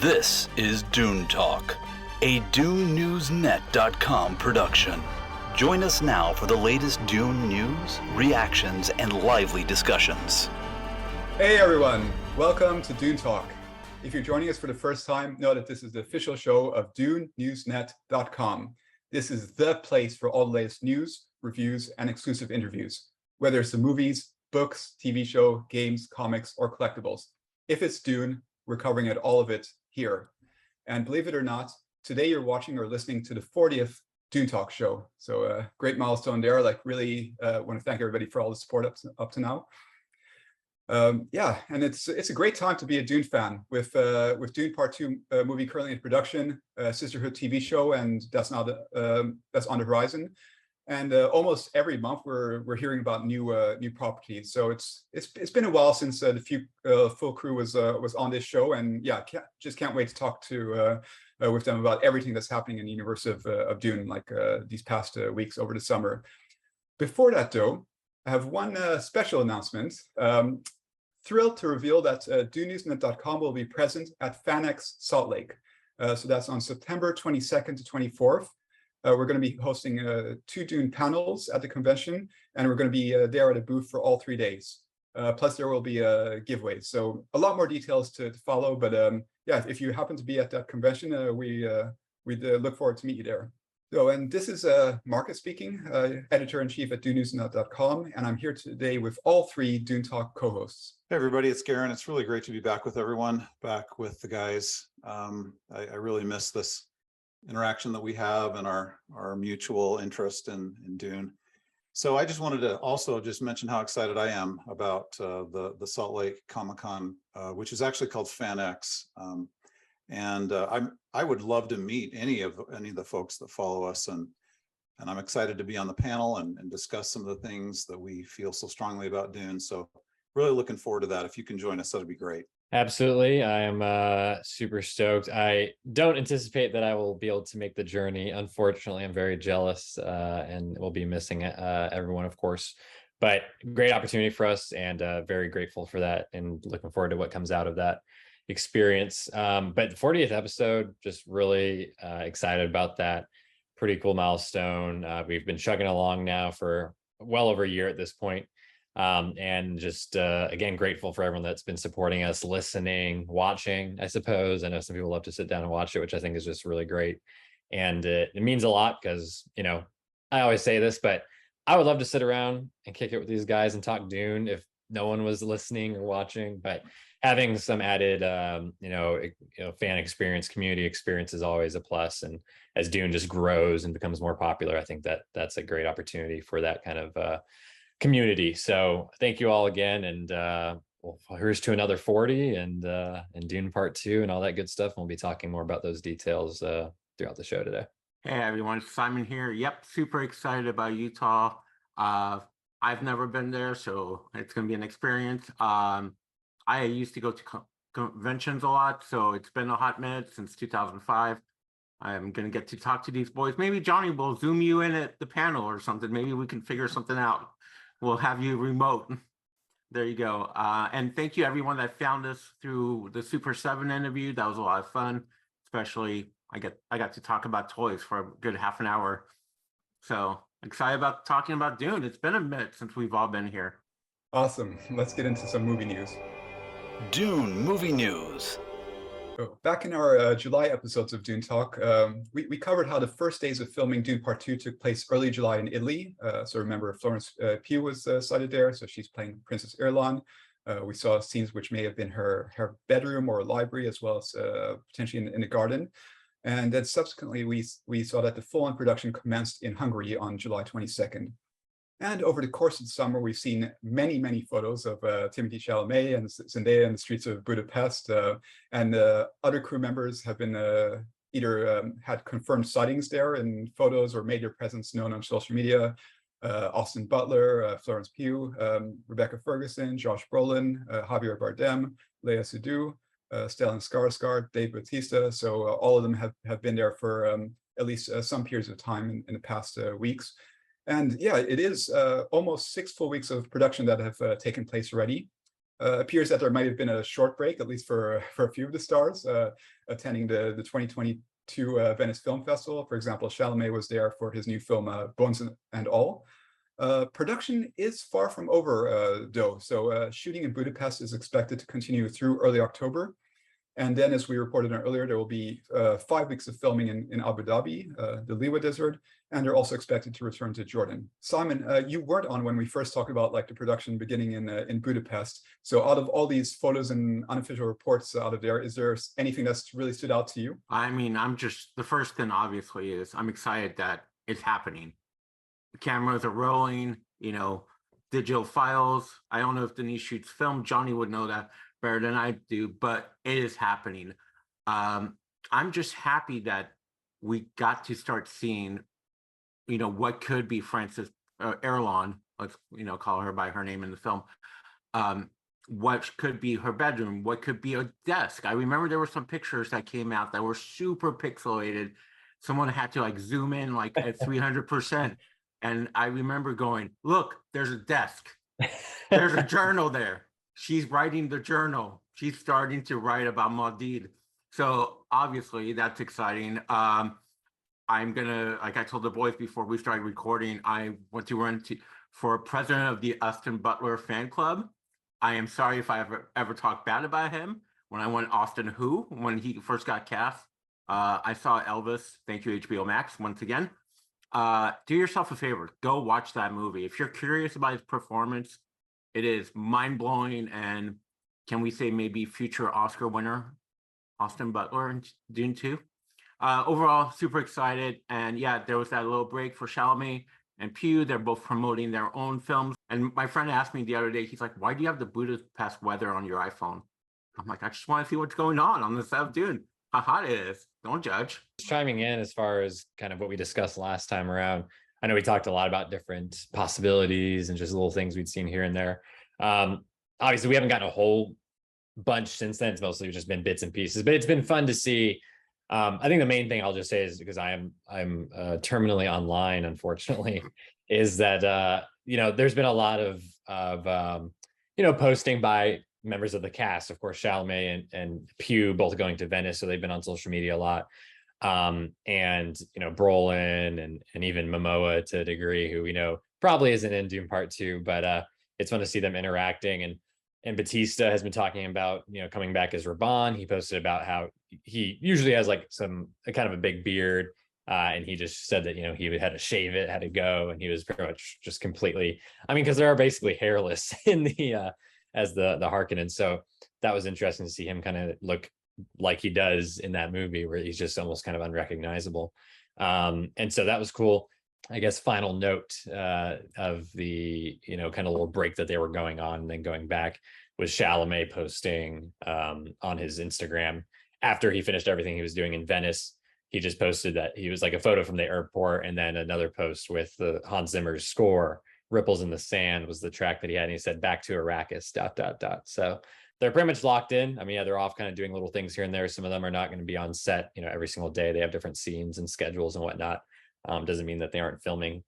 This is Dune Talk, a DuneNewsNet.com production. Join us now for the latest Dune news, reactions, and lively discussions. Hey everyone, welcome to Dune Talk. If you're joining us for the first time, know that this is the official show of DuneNewsNet.com. This is the place for all the latest news, reviews, and exclusive interviews, whether it's the movies, books, TV show, games, comics, or collectibles. If it's Dune, we're covering all of it here. And believe it or not, today you're watching or listening to the 40th Dune Talk show. So great milestone there. Really want to thank everybody for all the support up to now. And it's a great time to be a Dune fan with Dune Part 2 movie currently in production, Sisterhood TV show, and that's on the horizon. And almost every month we're hearing about new properties. So it's been a while since the full crew was on this show, and just can't wait to talk to with them about everything that's happening in the universe of Dune, these past weeks over the summer. Before that, though, I have one special announcement. Thrilled to reveal that DuneNewsNet.com will be present at FanX Salt Lake. So that's on September 22nd to 24th. We're going to be hosting 2 Dune panels at the convention, and we're going to be there at a booth for all 3 days. Plus, there will be giveaways. So a lot more details to follow. But if you happen to be at that convention, we'd look forward to meet you there. So, and this is Marcus speaking, editor-in-chief at DuneNewsNet.com, and I'm here today with all 3 Dune Talk co-hosts. Hey everybody, it's Garin. It's really great to be back with everyone, back with the guys. I really miss this interaction that we have and our mutual interest in Dune. So I just wanted to also just mention how excited I am about the Salt Lake Comic-Con, which is actually called FanX. I would love to meet any of the folks that follow us, and I'm excited to be on the panel and discuss some of the things that we feel so strongly about Dune. So really looking forward to that. If you can join us, that'd be great. Absolutely. I am super stoked. I don't anticipate that I will be able to make the journey. Unfortunately, I'm very jealous and we'll be missing everyone, of course. But great opportunity for us, and very grateful for that, and looking forward to what comes out of that experience. But the 40th episode, just really excited about that. Pretty cool milestone. We've been chugging along now for well over a year at this point. And just again, grateful for everyone that's been supporting us, listening, watching, I suppose. I know some people love to sit down and watch it, which I think is just really great. And it means a lot because, I always say this, but I would love to sit around and kick it with these guys and talk Dune if no one was listening or watching. But having some added, fan experience, community experience is always a plus. And as Dune just grows and becomes more popular, I think that's a great opportunity for that kind of community. So thank you all again, and here's to another 40 and Dune Part 2 and all that good stuff. And we'll be talking more about those details throughout the show today. Hey everyone, Simon here. Yep, super excited about Utah. I've never been there, so it's going to be an experience. I used to go to conventions a lot, so it's been a hot minute since 2005. I'm going to get to talk to these boys. Maybe Johnny will zoom you in at the panel or something. Maybe we can figure something out. We'll have you remote. There you go. And thank you everyone that found us through the Super 7 interview. That was a lot of fun. Especially I got to talk about toys for a good half an hour. So excited about talking about Dune. It's been a minute since we've all been here. Awesome. Let's get into some movie news. Dune movie news. Back in our July episodes of Dune Talk, we covered how the first days of filming Dune Part 2 took place early July in Italy. So remember, Florence Pugh was sighted there, so she's playing Princess Irulan. We saw scenes which may have been her bedroom or library, as well as potentially in the garden. And then subsequently, we saw that the full-on production commenced in Hungary on July 22nd. And over the course of the summer, we've seen many, many photos of Timothée Chalamet and Zendaya in the streets of Budapest. And other crew members have been either had confirmed sightings there in photos or made their presence known on social media. Austin Butler, Florence Pugh, Rebecca Ferguson, Josh Brolin, Javier Bardem, Lea Seydoux, Stellan Skarsgård, Dave Bautista. So all of them have been there for at least some periods of time in the past weeks. And yeah, it is almost 6 full weeks of production that have taken place already. appears that there might have been a short break, at least for a few of the stars attending the 2022 Venice Film Festival. For example, Chalamet was there for his new film Bones and All. Production is far from over, though. So shooting in Budapest is expected to continue through early October. And then, as we reported on earlier, there will be 5 weeks of filming in Abu Dhabi, the Liwa Desert, and they're also expected to return to Jordan. Simon, you weren't on when we first talked about like the production beginning in Budapest. So out of all these photos and unofficial reports out of there, is there anything that's really stood out to you? I mean, the first thing obviously is I'm excited that it's happening. The cameras are rolling, you know, digital files. I don't know if Denise shoots film. Johnny would know that better than I do, but it is happening. I'm just happy that we got to start seeing, you know, what could be Frances Erlon, let's, you know, call her by her name in the film, what could be her bedroom, what could be a desk. I remember there were some pictures that came out that were super pixelated. Someone had to like zoom in like at 300%. And I remember going, look, there's a desk. There's a journal there. She's writing the journal. She's starting to write about Maudid. So obviously that's exciting. I'm gonna, like I told the boys before we started recording, I went to run for president of the Austin Butler fan club. I am sorry if I ever talked bad about him. When I went Austin Who, when he first got cast, I saw Elvis. Thank you, HBO Max, once again. Do yourself a favor, go watch that movie. If you're curious about his performance, it is mind-blowing, and can we say maybe future Oscar winner, Austin Butler in Dune 2? Overall, super excited. And yeah, there was that little break for Chalamet and Pugh. They're both promoting their own films. And my friend asked me the other day, he's like, why do you have the Budapest weather on your iPhone? I'm like, I just want to see what's going on the South Dune. How hot it is. Don't judge. Chiming in as far as kind of what we discussed last time around, I know we talked a lot about different possibilities and just little things we'd seen here and there. Obviously, we haven't gotten a whole bunch since then. It's mostly just been bits and pieces, but it's been fun to see. I think the main thing I'll just say is, because I'm terminally online, unfortunately, is that you know, there's been a lot of you know, posting by members of the cast. Of course, Chalamet and Pugh both going to Venice, so they've been on social media a lot. And you know, Brolin and even Momoa to a degree, who we know probably isn't in Dune Part 2, but it's fun to see them interacting. And Batista has been talking about, you know, coming back as Raban. He posted about how he usually has like a kind of a big beard, and he just said that, you know, he had to shave it, had to go, and he was pretty much just completely, I mean, because they are basically hairless in the as the Harkonnen. So that was interesting to see him kind of look like he does in that movie, where he's just almost kind of unrecognizable. And so that was cool. I guess final note of the, you know, kind of little break that they were going on and then going back was Chalamet posting on his Instagram after he finished everything he was doing in Venice. He just posted that he was like a photo from the airport, and then another post with the Hans Zimmer's score, Ripples in the Sand was the track that he had, and he said back to Arrakis ... So they're pretty much locked in. I mean, yeah, they're off kind of doing little things here and there. Some of them are not going to be on set, you know, every single day. They have different scenes and schedules and whatnot. Doesn't mean that they aren't filming,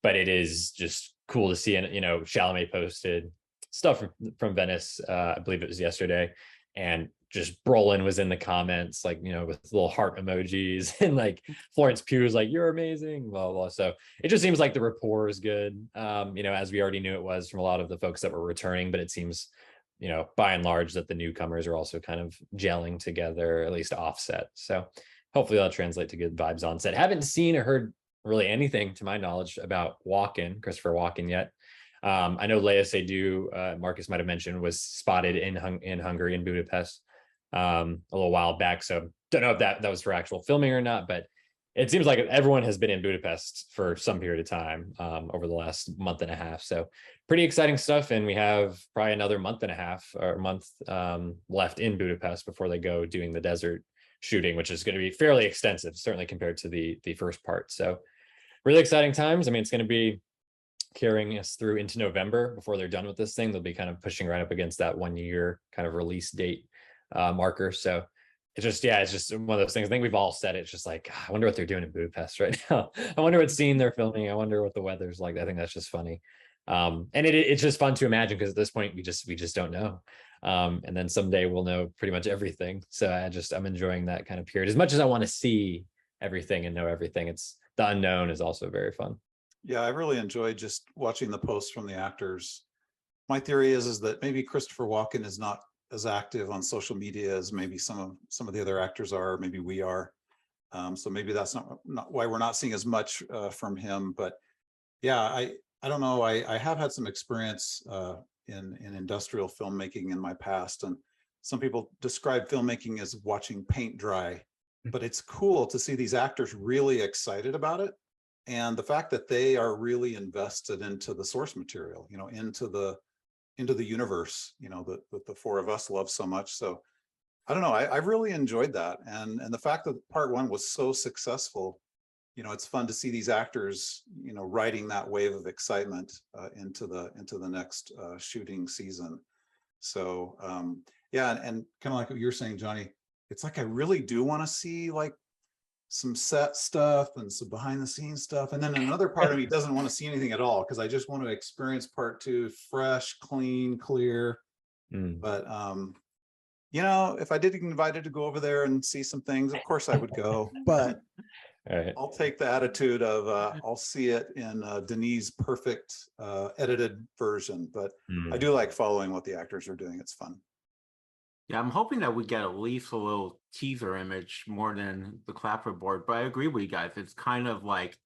but it is just cool to see. And, you know, Chalamet posted stuff from Venice, I believe it was yesterday, and just Brolin was in the comments, like, you know, with little heart emojis, and like Florence Pugh was like, you're amazing, blah, blah. So it just seems like the rapport is good, you know, as we already knew it was from a lot of the folks that were returning, but it seems, you know, by and large, that the newcomers are also kind of gelling together, at least offset. So hopefully that'll translate to good vibes on set. Haven't seen or heard really anything, to my knowledge, about Christopher Walken yet. I know Lea Seydoux, Marcus might have mentioned, was spotted in Hungary, in Budapest, a little while back. So don't know if that was for actual filming or not, but it seems like everyone has been in Budapest for some period of time over the last month and a half. So pretty exciting stuff. And we have probably another month and a half or month left in Budapest before they go doing the desert shooting, which is going to be fairly extensive, certainly compared to the first part. So really exciting times. I mean, it's going to be carrying us through into November before they're done with this thing. They'll be kind of pushing right up against that 1 year kind of release date marker. So it's just one of those things. I think we've all said it. It's just like, I wonder what they're doing in Budapest right now. I wonder what scene they're filming. I wonder what the weather's like. I think that's just funny. And it's just fun to imagine, because at this point we just don't know. And then someday we'll know pretty much everything. So I'm enjoying that kind of period. As much as I want to see everything and know everything, it's the unknown is also very fun. Yeah, I really enjoyed just watching the posts from the actors. My theory is that maybe Christopher Walken is not as active on social media as maybe some of the other actors are, maybe we are. So maybe that's not why we're not seeing as much from him. But yeah, I don't know. I have had some experience in industrial filmmaking in my past, and some people describe filmmaking as watching paint dry, but it's cool to see these actors really excited about it. And the fact that they are really invested into the source material, into the universe, that the four of us love so much. So I don't know, I really enjoyed that. And the fact that part one was so successful, it's fun to see these actors, riding that wave of excitement into the next shooting season. So yeah, and kind of like what you're saying, Johnny, it's like I really do want to see like some set stuff and some behind the scenes stuff, and then another part of me doesn't want to see anything at all, because I just want to experience part two fresh, clean, clear. But if I did get invited to go over there and see some things, of course I would go. But Right. I'll take the attitude of I'll see it in Denis' perfect edited version. But I do like following what the actors are doing. It's fun. Yeah, I'm hoping that we get at least a little teaser image more than the clapperboard. But I agree with you guys. It's kind of like,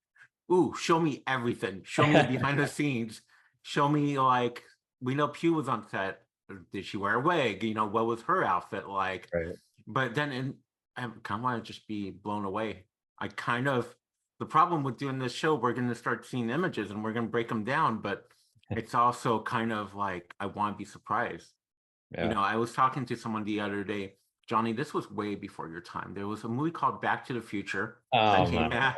ooh, show me everything. Show me behind the scenes. Show me, like, we know Pew was on set. Did she wear a wig? What was her outfit like? Right. But then I kind of want to just be blown away. The problem with doing this show, we're going to start seeing images and we're going to break them down. But it's also kind of like, I want to be surprised. Yeah. I was talking to someone the other day, Johnny, this was way before your time. There was a movie called Back to the Future that came out.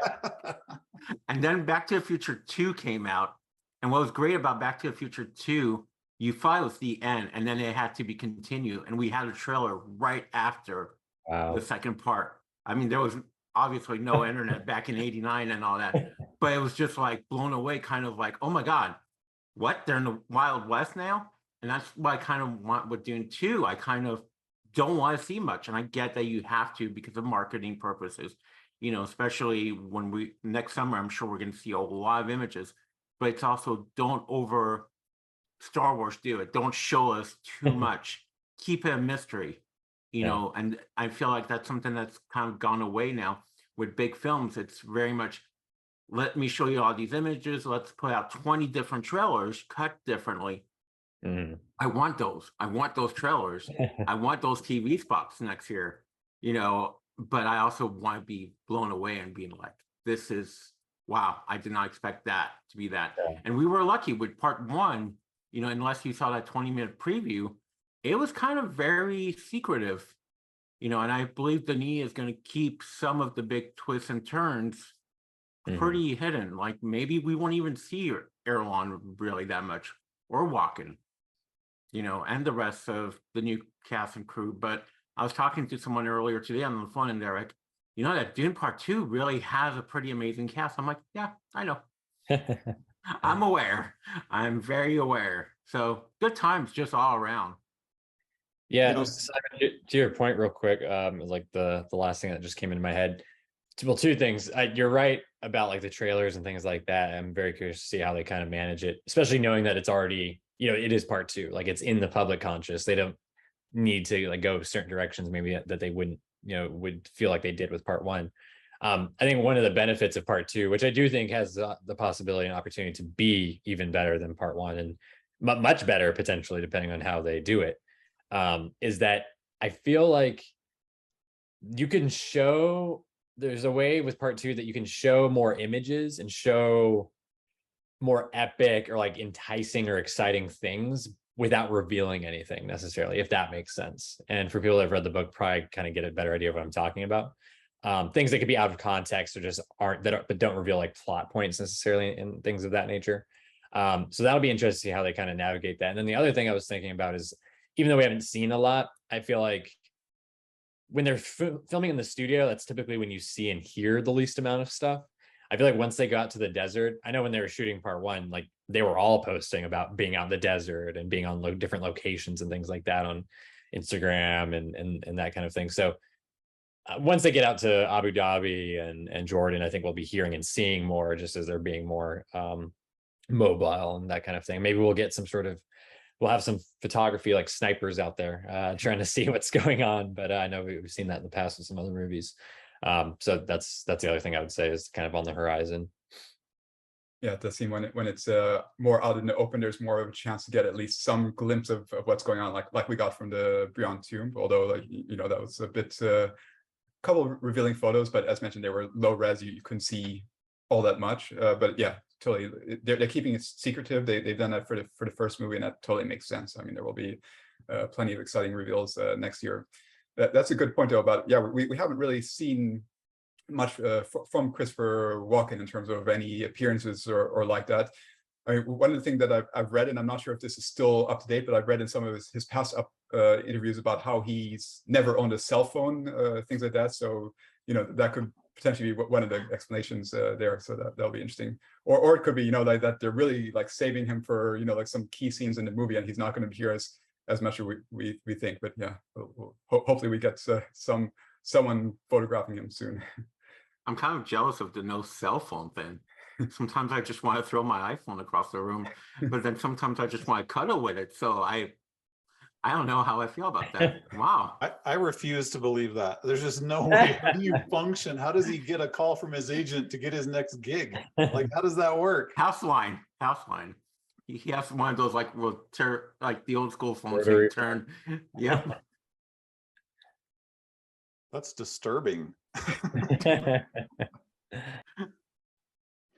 And then Back to the Future 2 came out. And what was great about Back to the Future 2, you thought it was the end, and then it had to be continued. And we had a trailer right after the second part. I mean, there was obviously no internet back in '89 and all that, but it was just like blown away, kind of like, oh my God, what? They're in the Wild West now? And that's what I kind of want with Dune 2. I kind of don't want to see much. And I get that you have to because of marketing purposes, especially when next summer, I'm sure we're going to see a lot of images. But it's also, don't over Star Wars do it. Don't show us too much. Keep it a mystery, and I feel like that's something that's kind of gone away now with big films. It's very much, let me show you all these images. Let's put out 20 different trailers cut differently. I want those. I want those trailers. I want those TV spots next year, but I also want to be blown away and being like, this is, wow, I did not expect that to be that. Yeah. And we were lucky with part one, unless you saw that 20-minute preview, it was kind of very secretive, and I believe Denis is going to keep some of the big twists and turns pretty hidden. Like maybe we won't even see Erlon really that much, or Walken. And the rest of the new cast and crew. But I was talking to someone earlier today on the phone, and they're like, that Dune Part 2 really has a pretty amazing cast. I'm like, yeah, I know. I'm aware. I'm very aware. So good times just all around. Yeah, Simon, to your point real quick, like the last thing that just came into my head. Well, two things. You're right about like the trailers and things like that. I'm very curious to see how they kind of manage it, especially knowing that it's already, it is part two. Like it's in the public conscious. They don't need to like go certain directions maybe that they wouldn't, would feel like they did with part one. I think one of the benefits of part two, which I do think has the possibility and opportunity to be even better than part one, and much better potentially depending on how they do it, is that I feel like you can show, there's a way with part two that you can show more images and show more epic or like enticing or exciting things without revealing anything necessarily, if that makes sense. And for people that have read the book, probably kind of get a better idea of what I'm talking about. Things that could be out of context or just but don't reveal like plot points necessarily and things of that nature. So that'll be interesting to see how they kind of navigate that. And then the other thing I was thinking about is, even though we haven't seen a lot, I feel like when they're filming in the studio, that's typically when you see and hear the least amount of stuff. I feel like once they go out to the desert, I know when they were shooting part one, like they were all posting about being out in the desert and being on different locations and things like that on Instagram and that kind of thing. So once they get out to Abu Dhabi and Jordan, I think we'll be hearing and seeing more, just as they're being more mobile and that kind of thing. Maybe we'll get we'll have some photography like snipers out there trying to see what's going on. But I know we've seen that in the past with some other movies. So that's the other thing I would say is kind of on the horizon. Yeah, it does seem when it's more out in the open, there's more of a chance to get at least some glimpse of what's going on, like we got from the Beyond Tomb. Although, like, you know, that was a bit couple of revealing photos, but as mentioned, they were low res. You couldn't see all that much. But yeah, totally, they're keeping it secretive. They've done that for the first movie, and that totally makes sense. I mean, there will be plenty of exciting reveals next year. That's a good point though. About we haven't really seen much from Christopher Walken in terms of any appearances or like that. I mean, one of the things that I've read, and I'm not sure if this is still up to date, but I've read in some of his past interviews about how he's never owned a cell phone, things like that. So, you know, that could potentially be one of the explanations there. So that'll be interesting. Or it could be, you know, like that they're really like saving him for, you know, like some key scenes in the movie, and he's not going to be here as much as we think. But yeah, hopefully we get someone photographing him soon. I'm kind of jealous of the no cell phone thing. Sometimes I just want to throw my iPhone across the room, but then sometimes I just want to cuddle with it. So I don't know how I feel about that. Wow. I refuse to believe that. There's just no way. How do you function? How does he get a call from his agent to get his next gig? Like, how does that work? House line. He has one of those like like the old school phones. Turn. Yeah. That's disturbing.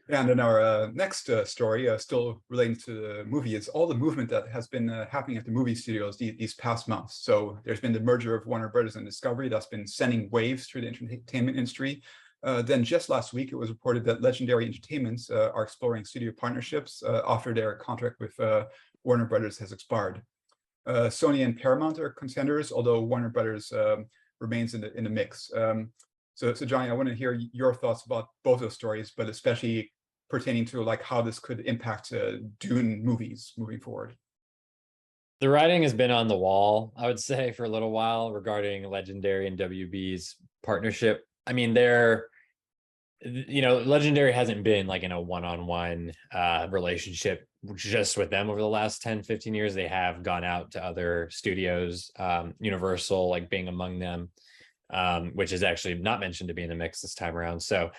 And in our next story, still relating to the movie, is all the movement that has been happening at the movie studios these past months. So there's been the merger of Warner Brothers and Discovery that's been sending waves through the entertainment industry. Then just last week, it was reported that Legendary Entertainments are exploring studio partnerships after their contract with Warner Brothers has expired. Sony and Paramount are contenders, although Warner Brothers remains in the mix. So Johnny, I want to hear your thoughts about both those stories, but especially pertaining to like how this could impact Dune movies moving forward. The writing has been on the wall, I would say, for a little while regarding Legendary and WB's partnership. I mean, Legendary hasn't been like in a one-on-one relationship just with them over the last 10, 15 years. They have gone out to other studios, Universal, like being among them, which is actually not mentioned to be in the mix this time around. So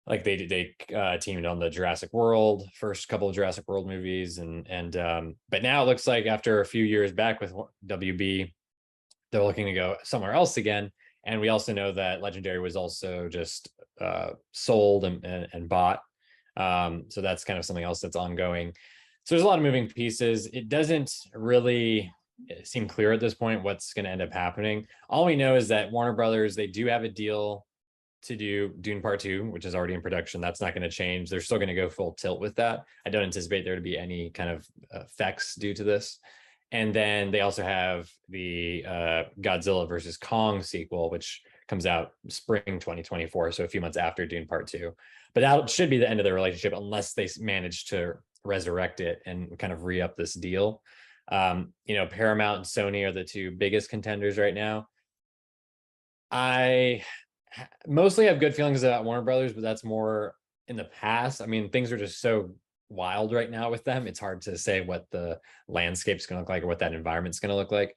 like they teamed on the Jurassic World, first couple of Jurassic World movies. But now it looks like after a few years back with WB, they're looking to go somewhere else again. And we also know that Legendary was also just sold and bought. So that's kind of something else that's ongoing. So there's a lot of moving pieces. It doesn't really seem clear at this point what's going to end up happening. All we know is that Warner Brothers, they do have a deal to do Dune Part 2, which is already in production. That's not going to change. They're still going to go full tilt with that. I don't anticipate there to be any kind of effects due to this. And then they also have the Godzilla versus Kong sequel, which comes out spring 2024, so a few months after Dune Part 2. But that should be the end of their relationship unless they manage to resurrect it and kind of re-up this deal. Paramount and Sony are the two biggest contenders right now. I mostly have good feelings about Warner Brothers, but that's more in the past. I mean, things are just so wild right now with them. It's hard to say what the landscape's going to look like or what that environment's going to look like.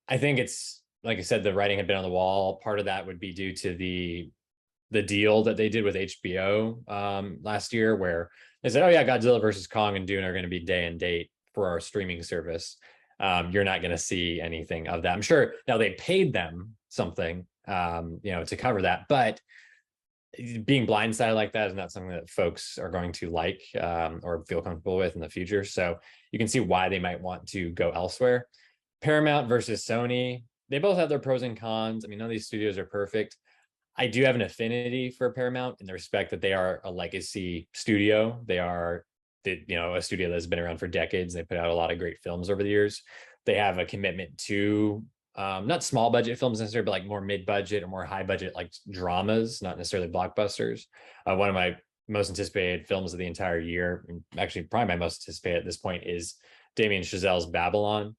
I think it's, like I said, the writing had been on the wall. Part of that would be due to the deal that they did with HBO last year, where they said, oh yeah, Godzilla versus Kong and Dune are going to be day and date for our streaming service. You're not going to see anything of that. I'm sure now they paid them something, to cover that, but being blindsided like that is not something that folks are going to like or feel comfortable with in the future. So you can see why they might want to go elsewhere. Paramount versus Sony, they both have their pros and cons. I mean, none of these studios are perfect. I do have an affinity for Paramount in the respect that they are a legacy studio. They are, a studio that's been around for decades. They put out a lot of great films over the years. They have a commitment to not small budget films necessarily, but like more mid-budget or more high budget, like dramas, not necessarily blockbusters. One of my most anticipated films of the entire year. And actually, probably my most anticipated at this point is Damien Chazelle's Babylon,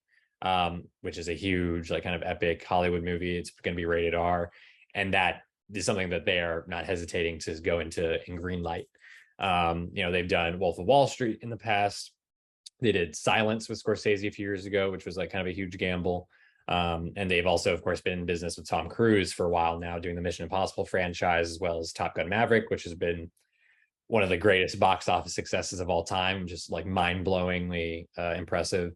which is a huge, like, kind of epic Hollywood movie. It's going to be rated R, and that is something that they are not hesitating to go into in green light. They've done Wolf of Wall Street in the past. They did Silence with Scorsese a few years ago, which was like kind of a huge gamble. And they've also, of course, been in business with Tom Cruise for a while now, doing the Mission Impossible franchise, as well as Top Gun Maverick, which has been one of the greatest box office successes of all time, just like mind-blowingly impressive.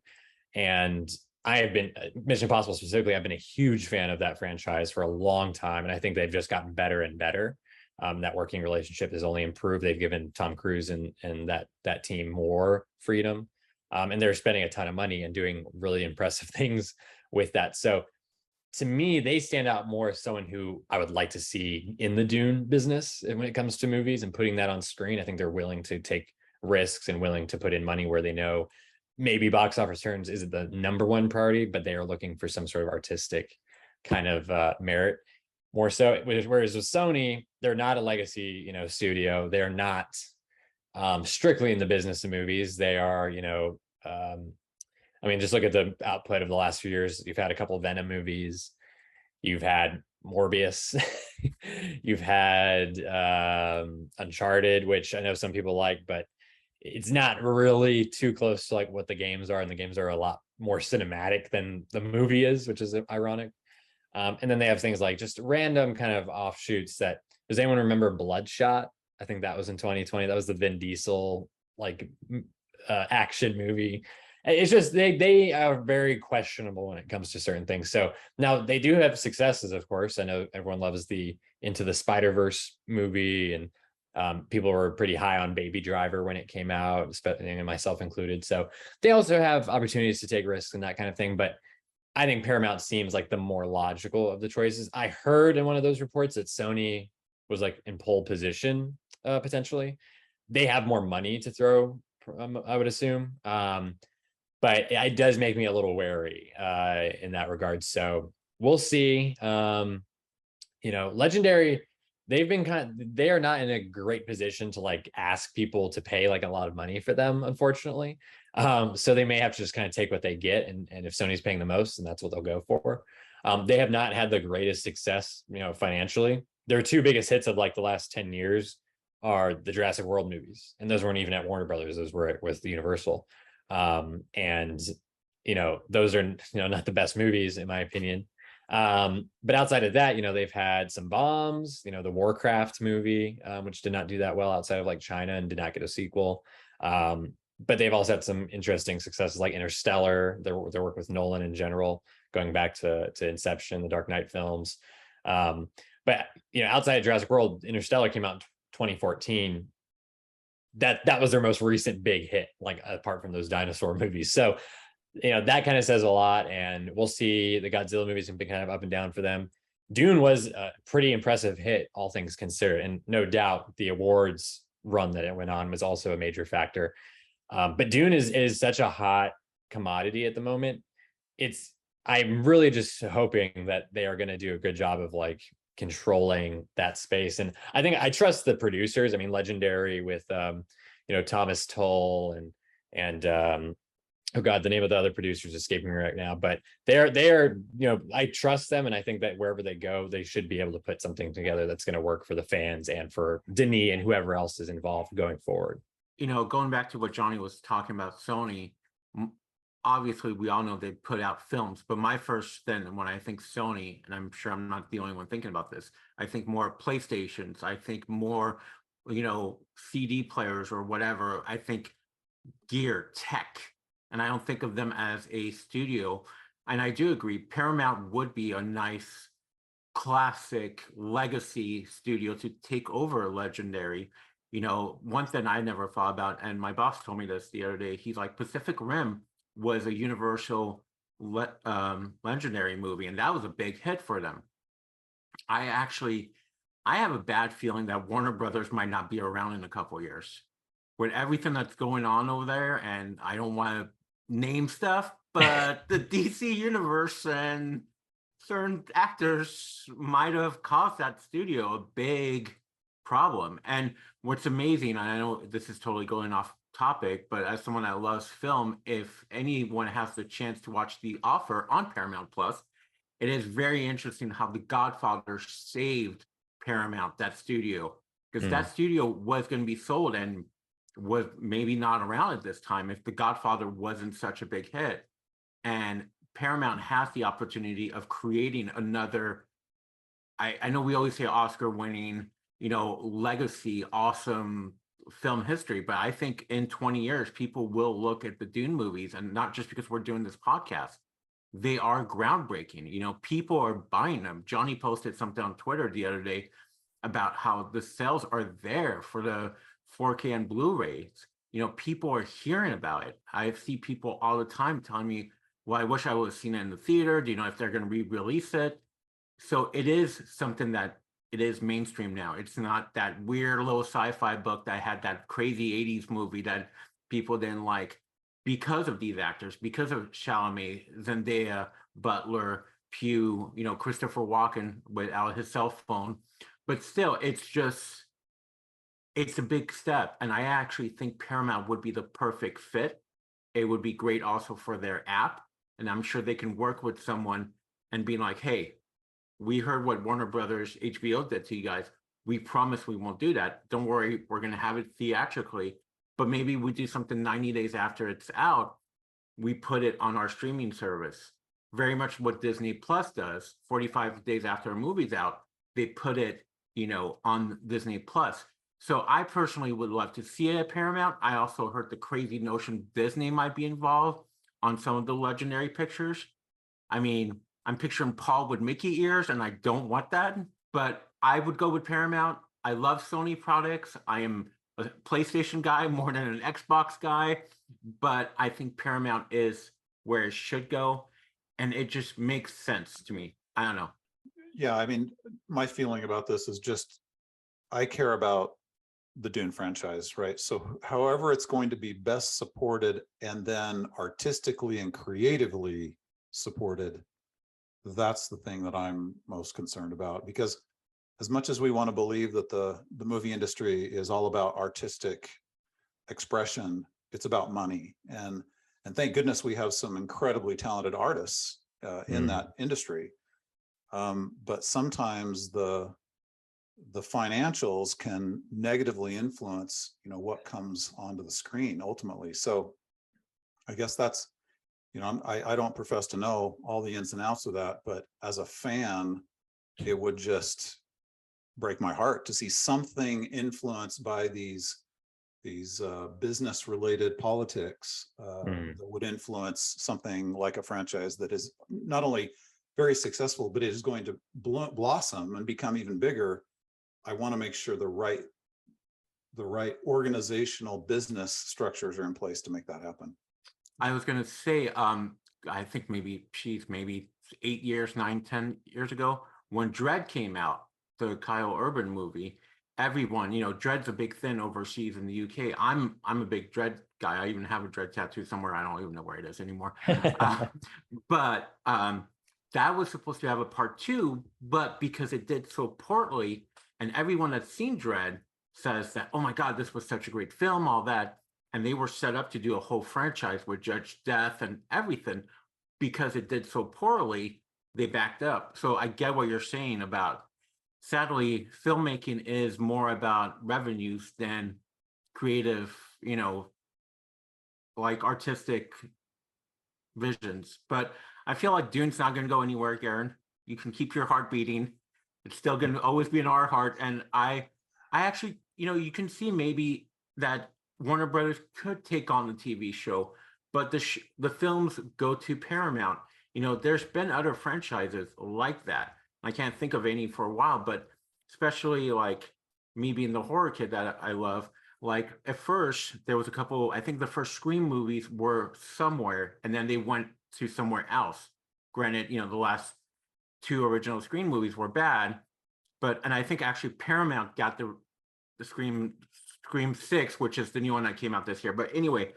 And I have been, Mission Impossible specifically, I've been a huge fan of that franchise for a long time. And I think they've just gotten better and better. That working relationship has only improved. They've given Tom Cruise and that team more freedom. And they're spending a ton of money and doing really impressive things with that. So to me, they stand out more as someone who I would like to see in the Dune business when it comes to movies and putting that on screen. I think they're willing to take risks and willing to put in money where they know maybe box office returns isn't the number one priority, but they are looking for some sort of artistic kind of merit more so. Whereas with Sony, they're not a legacy, studio. They're not strictly in the business of movies. They are, just look at the output of the last few years. You've had a couple of Venom movies. You've had Morbius. You've had Uncharted, which I know some people like, but it's not really too close to like what the games are. And the games are a lot more cinematic than the movie is, which is ironic. And then they have things like just random kind of offshoots that, does anyone remember Bloodshot? I think that was in 2020. That was the Vin Diesel action movie. It's just they are very questionable when it comes to certain things. So now they do have successes, of course. I know everyone loves the Into the Spider-Verse movie, and people were pretty high on Baby Driver when it came out, especially myself included. So they also have opportunities to take risks and that kind of thing. But I think Paramount seems like the more logical of the choices. I heard in one of those reports that Sony was like in pole position potentially. They have more money to throw, I would assume. But it does make me a little wary in that regard. So we'll see. Legendary, they are not in a great position to like ask people to pay like a lot of money for them, unfortunately. So they may have to just kind of take what they get. And if Sony's paying the most, then that's what they'll go for. They have not had the greatest success, financially. Their two biggest hits of like the last 10 years are the Jurassic World movies. And those weren't even at Warner Brothers. Those were with Universal. Those are, not the best movies in my opinion. But outside of that, they've had some bombs, the Warcraft movie, which did not do that well outside of like China and did not get a sequel. But they've also had some interesting successes like Interstellar, their work with Nolan in general, going back to Inception, the Dark Knight films. But outside of Jurassic World, Interstellar came out in 2014. That was their most recent big hit, like apart from those dinosaur movies. So, that kind of says a lot, and we'll see. The Godzilla movies have been kind of up and down for them. Dune was a pretty impressive hit, all things considered, and no doubt the awards run that it went on was also a major factor. But Dune is such a hot commodity at the moment. I'm really just hoping that they are going to do a good job of like controlling that space. And I think I trust the producers. I mean, Legendary with Thomas Tull and oh god, the name of the other producer is escaping me right now, but they are I trust them, and I think that wherever they go, they should be able to put something together that's going to work for the fans and for Denis and whoever else is involved going forward. Going back to what Johnny was talking about, Sony, obviously we all know they put out films, but my first then when I think Sony, and I'm sure I'm not the only one thinking about this, I think more PlayStations, I think more, CD players or whatever, I think gear, tech, and I don't think of them as a studio. And I do agree, Paramount would be a nice classic legacy studio to take over Legendary. One thing I never thought about, and my boss told me this the other day, he's like, Pacific Rim was a Universal Legendary movie, and that was a big hit for them. I have a bad feeling that Warner Brothers might not be around in a couple of years with everything that's going on over there. And I don't want to name stuff, but the DC universe and certain actors might have cost that studio a big problem. And what's amazing, and I know this is totally going off topic, but as someone that loves film, if anyone has the chance to watch The Offer on Paramount Plus, it is very interesting how The Godfather saved Paramount, that studio, because that studio was going to be sold and was maybe not around at this time if The Godfather wasn't such a big hit. And Paramount has the opportunity of creating another, I know we always say Oscar winning, legacy, awesome film history, but I think in 20 years, people will look at the Dune movies, and not just because we're doing this podcast. They are groundbreaking. People are buying them. Johnny posted something on Twitter the other day about how the sales are there for the 4K and Blu-rays. People are hearing about it. I see people all the time telling me, well, I wish I would have seen it in the theater. Do you know if they're going to re-release it? So it is something that it is mainstream now. It's not that weird little sci-fi book that had that crazy 80s movie that people didn't like because of these actors, because of Chalamet, Zendaya, Butler, Pugh, Christopher Walken without his cell phone. But still, it's a big step. And I actually think Paramount would be the perfect fit. It would be great also for their app. And I'm sure they can work with someone and be like, hey, we heard what Warner Brothers HBO did to you guys. We promise we won't do that. Don't worry, we're going to have it theatrically. But maybe we do something 90 days after it's out. We put it on our streaming service. Very much what Disney Plus does. 45 days after a movie's out, they put it, on Disney Plus. So I personally would love to see it at Paramount. I also heard the crazy notion Disney might be involved on some of the legendary pictures. I mean, I'm picturing Paul with Mickey ears, and I don't want that, but I would go with Paramount. I love Sony products. I am a PlayStation guy more than an Xbox guy, but I think Paramount is where it should go, and it just makes sense to me. I don't know. Yeah, I mean, my feeling about this is just, I care about the Dune franchise, right? So however it's going to be best supported and then artistically and creatively supported, that's the thing that I'm most concerned about. Because as much as we want to believe that the movie industry is all about artistic expression, it's about money. And thank goodness we have some incredibly talented artists in that industry. But sometimes the financials can negatively influence, what comes onto the screen ultimately. So I guess that's, I don't profess to know all the ins and outs of that, but as a fan, it would just break my heart to see something influenced by these business related politics that would influence something like a franchise that is not only very successful, but it is going to blossom and become even bigger. I want to make sure the right organizational business structures are in place to make that happen. I was going to say, I think maybe 8 years, 9-10 years ago, when Dredd came out, the Kyle Urban movie, everyone, Dredd's a big thing overseas in the UK. I'm a big Dredd guy. I even have a Dredd tattoo somewhere. I don't even know where it is anymore. But that was supposed to have a part 2, but because it did so poorly, and everyone that's seen Dredd says that, oh my God, this was such a great film, all that. And they were set up to do a whole franchise with Judge Death and everything. Because it did so poorly, they backed up. So I get what you're saying about, sadly, filmmaking is more about revenues than creative, like artistic visions. But I feel like Dune's not going to go anywhere, Garin. You can keep your heart beating. It's still going to always be in our heart. And I actually, you can see maybe that Warner Brothers could take on the TV show, but the films go to Paramount. There's been other franchises like that. I can't think of any for a while, but especially like me being the horror kid that I love, like at first there was a couple, I think the first Scream movies were somewhere and then they went to somewhere else. Granted, the last 2 original Scream movies were bad, and I think actually Paramount got the Scream 6, which is the new one that came out this year. But anyway,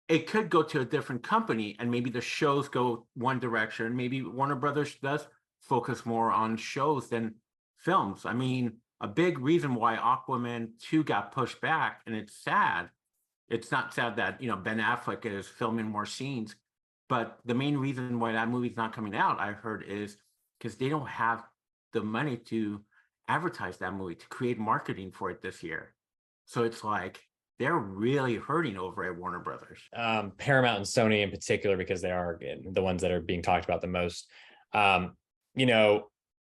it could go to a different company and maybe the shows go one direction. Maybe Warner Brothers does focus more on shows than films. I mean, a big reason why Aquaman 2 got pushed back, and it's sad. It's not sad that, Ben Affleck is filming more scenes, but the main reason why that movie's not coming out, I heard, is because they don't have the money to advertise that movie, to create marketing for it this year. So it's like they're really hurting over at Warner Brothers. Paramount and Sony in particular, because they are the ones that are being talked about the most.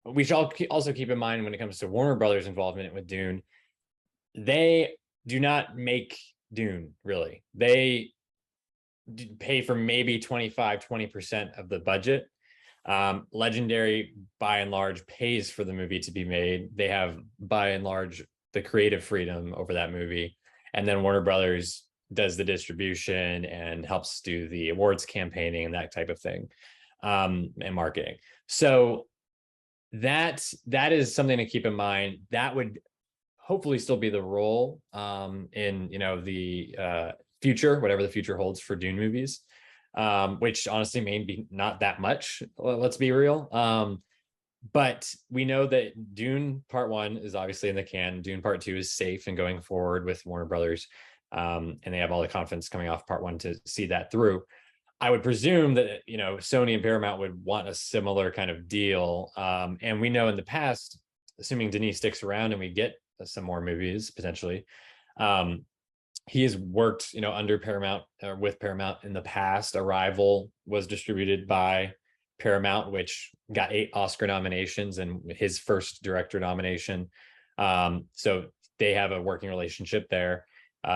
We should also keep in mind when it comes to Warner Brothers' involvement with Dune, they do not make Dune, really. They pay for maybe 20% of the budget. Legendary, by and large, pays for the movie to be made. They have, by and large, the creative freedom over that movie. And then Warner Brothers does the distribution and helps do the awards campaigning and that type of thing, and marketing. So that is something to keep in mind. That would hopefully still be the role in the future, whatever the future holds for Dune movies, which honestly may be not that much. Let's be real. But we know that Dune Part 1 is obviously in the can. Dune Part 2 is safe and going forward with Warner Brothers. And they have all the confidence coming off Part 1 to see that through. I would presume that, Sony and Paramount would want a similar kind of deal. And we know in the past, assuming Denis sticks around and we get some more movies potentially, he has worked, under Paramount or with Paramount in the past. Arrival was distributed by Paramount, which got 8 Oscar nominations and his first director nomination. So they have a working relationship there,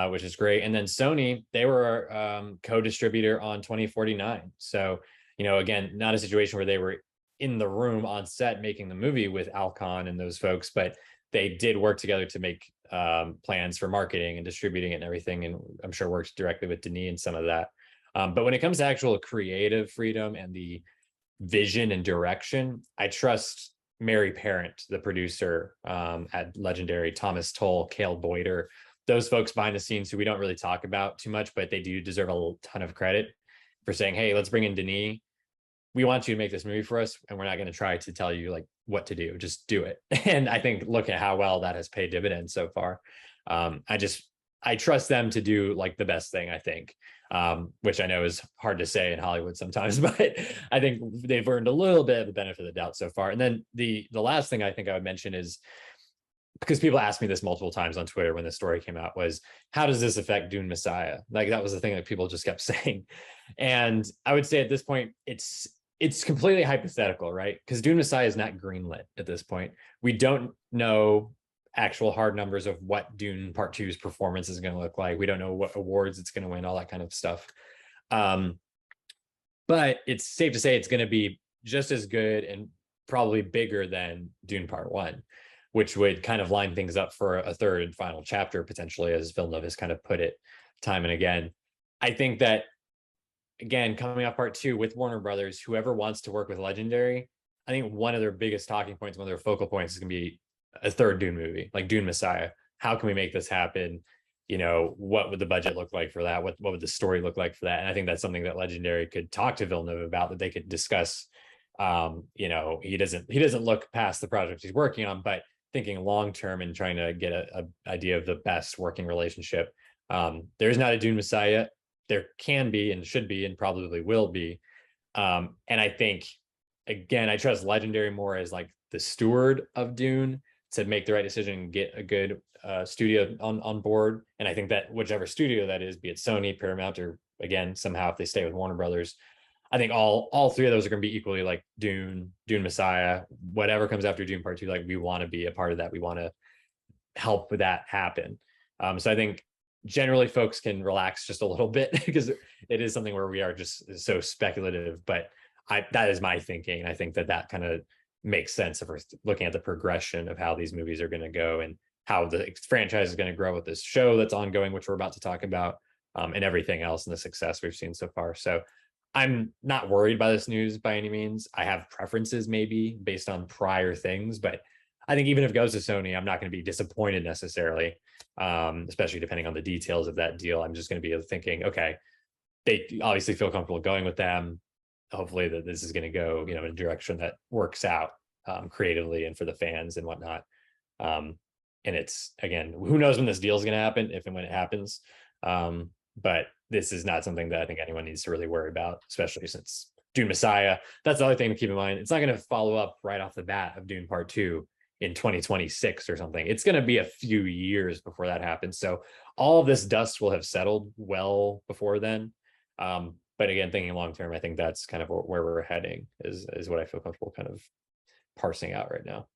which is great. And then Sony, they were co-distributor on 2049. So, again, not a situation where they were in the room on set making the movie with Alcon and those folks, but they did work together to make plans for marketing and distributing it and everything. And I'm sure worked directly with Denis and some of that. But when it comes to actual creative freedom and the vision and direction, I trust Mary Parent, the producer at Legendary, Thomas Toll, Cale Boyder, those folks behind the scenes who we don't really talk about too much, but they do deserve a ton of credit for saying, hey, let's bring in Denis. We want you to make this movie for us, and we're not going to try to tell you like what to do. Just do it. And I think look at how well that has paid dividends so far. I trust them to do like the best thing, I think, which I know is hard to say in Hollywood sometimes, but I think they've earned a little bit of the benefit of the doubt so far. And then the last thing I think I would mention is, because people asked me this multiple times on Twitter when the story came out, was how does this affect Dune Messiah? Like that was the thing that people just kept saying. And I would say at this point, it's completely hypothetical, right? Because Dune Messiah is not greenlit at this point. We don't know actual hard numbers of what Dune Part 2's performance is going to look like. We don't know what awards it's going to win, all that kind of stuff. But it's safe to say it's going to be just as good and probably bigger than Dune Part 1, which would kind of line things up for a third and final chapter, potentially, as Villeneuve has kind of put it time and again. I think that, again, coming off Part 2 with Warner Brothers, whoever wants to work with Legendary, I think one of their biggest talking points, one of their focal points is going to be a third Dune movie, like Dune Messiah. How can we make this happen? What would the budget look like for that? What would the story look like for that? And I think that's something that Legendary could talk to Villeneuve about, that they could discuss. He doesn't look past the project he's working on, but thinking long term and trying to get a idea of the best working relationship. There's not a Dune Messiah. There can be and should be and probably will be. And I think, again, I trust Legendary more as like the steward of Dune to make the right decision and get a good studio on board. And I think that whichever studio that is, be it Sony, Paramount, or again, somehow if they stay with Warner Brothers, I think all three of those are going to be equally like Dune Messiah, whatever comes after Dune Part 2, like we want to be a part of that. We want to help with that happen. So I think generally folks can relax just a little bit because it is something where we are just so speculative, but that is my thinking. And I think that kind of makes sense if we're looking at the progression of how these movies are going to go and how the franchise is going to grow with this show that's ongoing, which we're about to talk about, and everything else and the success we've seen so far. So I'm not worried by this news by any means. I have preferences maybe based on prior things, but I think even if it goes to Sony, I'm not going to be disappointed necessarily, especially depending on the details of that deal. I'm just going to be thinking, okay, they obviously feel comfortable going with them. Hopefully that this is going to go, in a direction that works out creatively and for the fans and whatnot. And it's, again, who knows when this deal is going to happen, if and when it happens. But this is not something that I think anyone needs to really worry about, especially since Dune Messiah. That's the other thing to keep in mind. It's not going to follow up right off the bat of Dune Part 2 in 2026 or something. It's going to be a few years before that happens. So all of this dust will have settled well before then. But again, thinking long term, I think that's kind of where we're heading is what I feel comfortable kind of parsing out right now.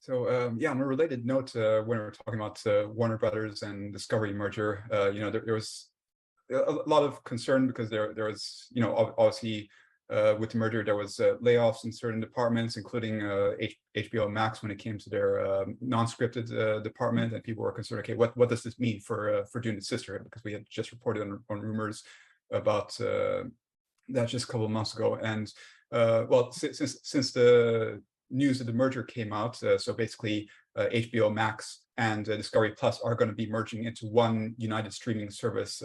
So yeah, on a related note, when we were talking about Warner Brothers and Discovery merger, there was a lot of concern because there was, obviously with the merger, there was layoffs in certain departments, including HBO Max when it came to their non-scripted department, and people were concerned, okay, what does this mean for Dune Sisterhood? Because we had just reported on rumors about that just a couple of months ago, and well, since the news of the merger came out, so basically HBO Max and Discovery Plus are going to be merging into one united streaming service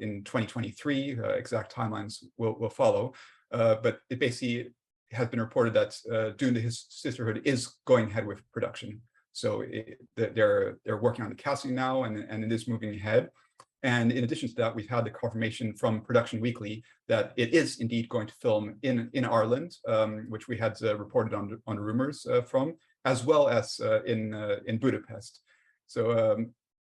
in 2023. Exact timelines will follow, but it basically has been reported that Dune: Sisterhood is going ahead with production. So they're working on the casting now, and it is moving ahead. And in addition to that, we've had the confirmation from Production Weekly that it is indeed going to film in Ireland, which we had reported on rumors from, as well as in Budapest. So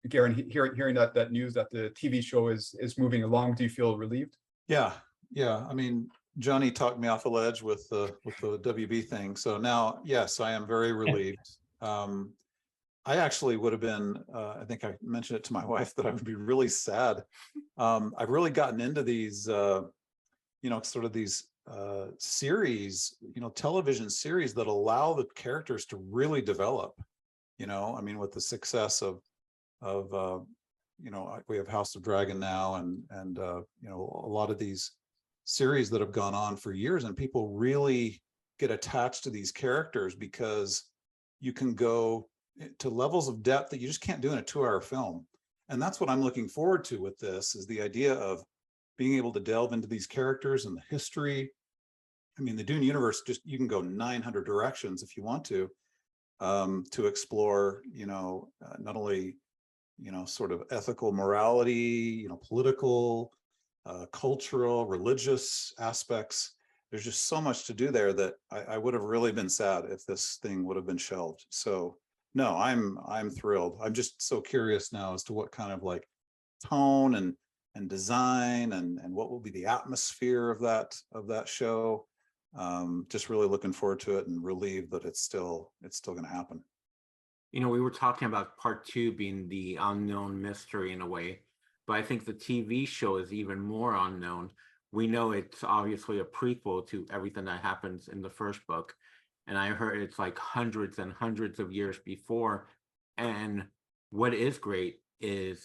Garin, hearing that news that the TV show is moving along, do you feel relieved? Yeah. I mean, Johnny talked me off a ledge with the WB thing. So now, yes, I am very relieved. I actually would have been, I think I mentioned it to my wife, that I would be really sad. I've really gotten into these, sort of these series, television series that allow the characters to really develop. I mean, with the success of we have House of Dragon now, and a lot of these series that have gone on for years, and people really get attached to these characters because you can go to levels of depth that you just can't do in a 2-hour film. And that's what I'm looking forward to with this, is the idea of being able to delve into these characters and the history. I mean, the Dune universe, you can go 900 directions if you want to explore, not only, sort of ethical morality, political, cultural, religious aspects. There's just so much to do there that I would have really been sad if this thing would have been shelved. So no, I'm thrilled. I'm just so curious now as to what kind of like tone and design and what will be the atmosphere of that show. Just really looking forward to it and relieved that it's still going to happen. We were talking about part 2 being the unknown mystery in a way, but I think the TV show is even more unknown. We know it's obviously a prequel to everything that happens in the first book. And I heard it's like hundreds and hundreds of years before. And what is great is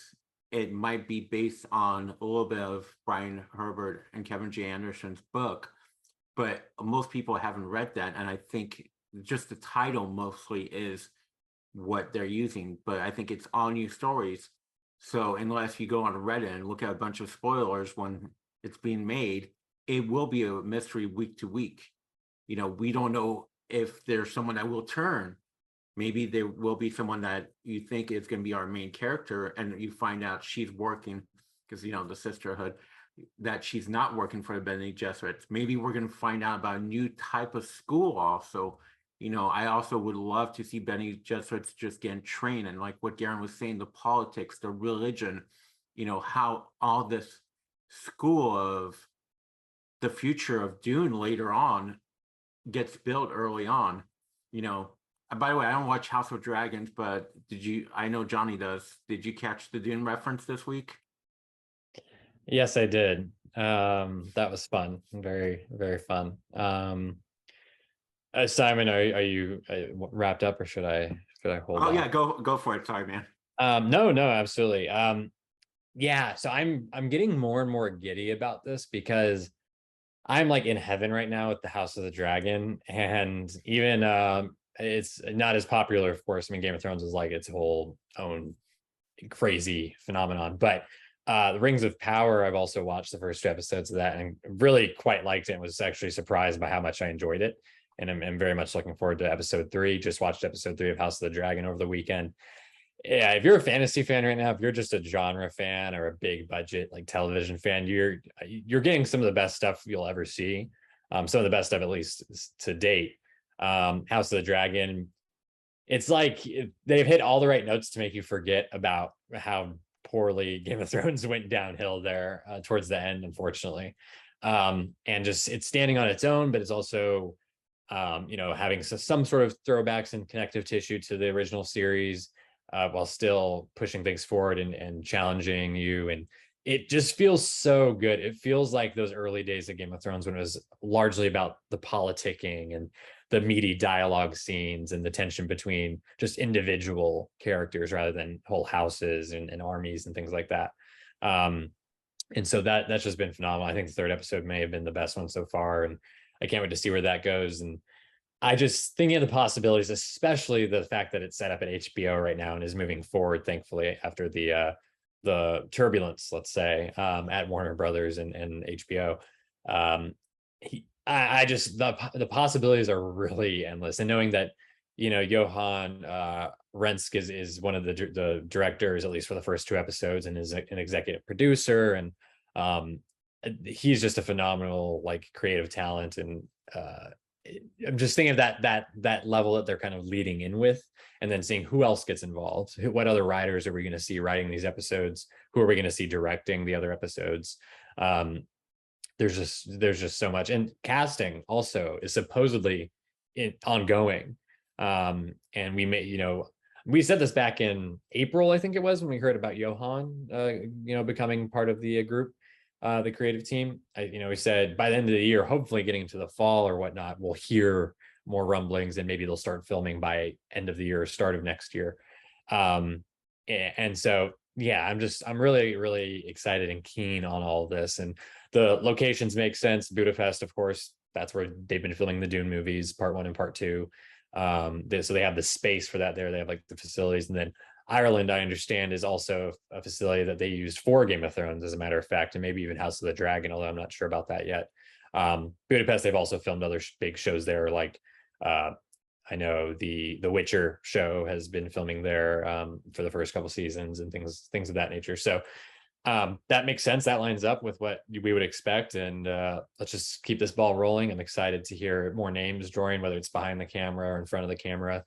it might be based on a little bit of Brian Herbert and Kevin J. Anderson's book, but most people haven't read that. And I think just the title mostly is what they're using, but I think it's all new stories. So unless you go on Reddit and look at a bunch of spoilers when it's being made, it will be a mystery week to week. We don't know if there's someone that will turn. Maybe there will be someone that you think is going to be our main character, and you find out she's working, because the Sisterhood, that she's not working for the Bene Gesserits. Maybe we're going to find out about a new type of school also. I also would love to see Bene Gesserits just getting trained, and like what Garin was saying, the politics, the religion, how all this school of the future of Dune later on gets built early on. By the way, I don't watch House of Dragons, but I know Johnny does. Did you catch the Dune reference this week? Yes, I did. That was fun. Very, very fun. Simon, are you wrapped up, or should I hold on? Yeah, go for it. Sorry, man. No, absolutely. Yeah, so I'm getting more and more giddy about this because I'm like in heaven right now with the House of the Dragon, and even it's not as popular, of course. I mean, Game of Thrones is like its whole own crazy phenomenon, but the Rings of Power, I've also watched the first 2 episodes of that and really quite liked it, and was actually surprised by how much I enjoyed it. and I'm very much looking forward to episode 3. Just watched episode 3 of House of the Dragon over the weekend. Yeah, if you're a fantasy fan right now, if you're just a genre fan or a big budget like television fan, you're getting some of the best stuff you'll ever see. Some of the best stuff, at least to date. House of the Dragon, it's like they've hit all the right notes to make you forget about how poorly Game of Thrones went downhill there towards the end, unfortunately. And just it's standing on its own, but it's also having some sort of throwbacks and connective tissue to the original series, while still pushing things forward and challenging you. And it just feels so good. It feels like those early days of Game of Thrones when it was largely about the politicking and the meaty dialogue scenes and the tension between just individual characters rather than whole houses and armies and things like that. And so that's just been phenomenal. I think the 3rd episode may have been the best one so far, and I can't wait to see where that goes. And I just thinking of the possibilities, especially the fact that it's set up at HBO right now and is moving forward, thankfully, after the turbulence, let's say, at Warner Brothers and HBO. I just the possibilities are really endless, and knowing that Johan Rensk is one of the directors, at least for the first 2 episodes, and is an executive producer, and he's just a phenomenal creative talent. And I'm just thinking of that level that they're kind of leading in with, and then seeing who else gets involved. What other writers are we going to see writing these episodes? Who are we going to see directing the other episodes? There's just so much, and casting also is supposedly ongoing. And we said this back in April, I think it was, when we heard about Johan, becoming part of the group, the creative team. We said by the end of the year, hopefully getting into the fall or whatnot, we'll hear more rumblings, and maybe they'll start filming by end of the year, start of next year. And so, yeah, I'm really, really excited and keen on all of this. And the locations make sense. Budapest, of course, that's where they've been filming the Dune movies, part 1 and part 2. So they have the space for that there. They have the facilities. And then Ireland, I understand, is also a facility that they used for Game of Thrones, as a matter of fact, and maybe even House of the Dragon, although I'm not sure about that yet. Budapest, they've also filmed other big shows there, I know the Witcher show has been filming there for the first couple seasons and things of that nature. So that makes sense. That lines up with what we would expect. And let's just keep this ball rolling. I'm excited to hear more names join, whether it's behind the camera or in front of the camera.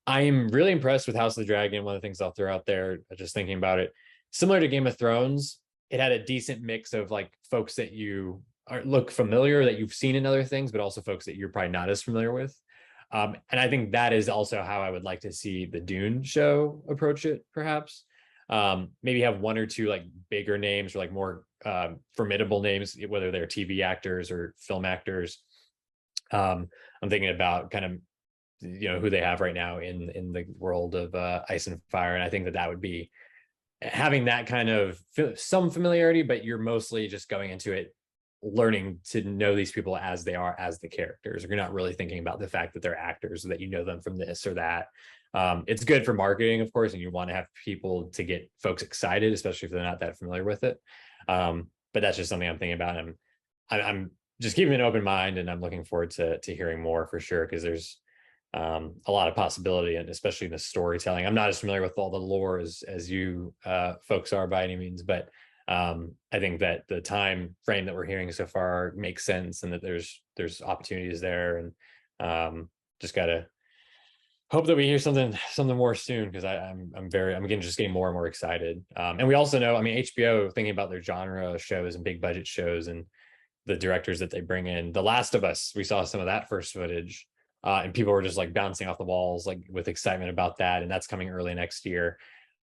I'm really impressed with House of the Dragon. One of the things I'll throw out there, just thinking about it, similar to Game of Thrones, it had a decent mix of folks that you look familiar, that you've seen in other things, but also folks that you're probably not as familiar with. And I think that is also how I would like to see the Dune show approach it, perhaps. Maybe have 1 or 2 bigger names or more formidable names, whether they're TV actors or film actors. I'm thinking about kind of who they have right now in the world of Ice and Fire, and I think that would be having that kind of some familiarity, but you're mostly just going into it learning to know these people as they are, as the characters. You're not really thinking about the fact that they're actors, or that you know them from this or that. It's good for marketing, of course, and you want to have people to get folks excited, especially if they're not that familiar with it. But that's just something I'm thinking about. And I'm just keeping an open mind, and I'm looking forward to hearing more for sure, because there's a lot of possibility, and especially in the storytelling. I'm not as familiar with all the lore as you folks are by any means, but I think that the time frame that we're hearing so far makes sense, and that there's opportunities there, and just gotta hope that we hear something more soon, because I'm getting more and more excited. And we also know, HBO, thinking about their genre shows and big budget shows and the directors that they bring in. The Last of Us, we saw some of that first footage, and people were just bouncing off the walls with excitement about that, and that's coming early next year.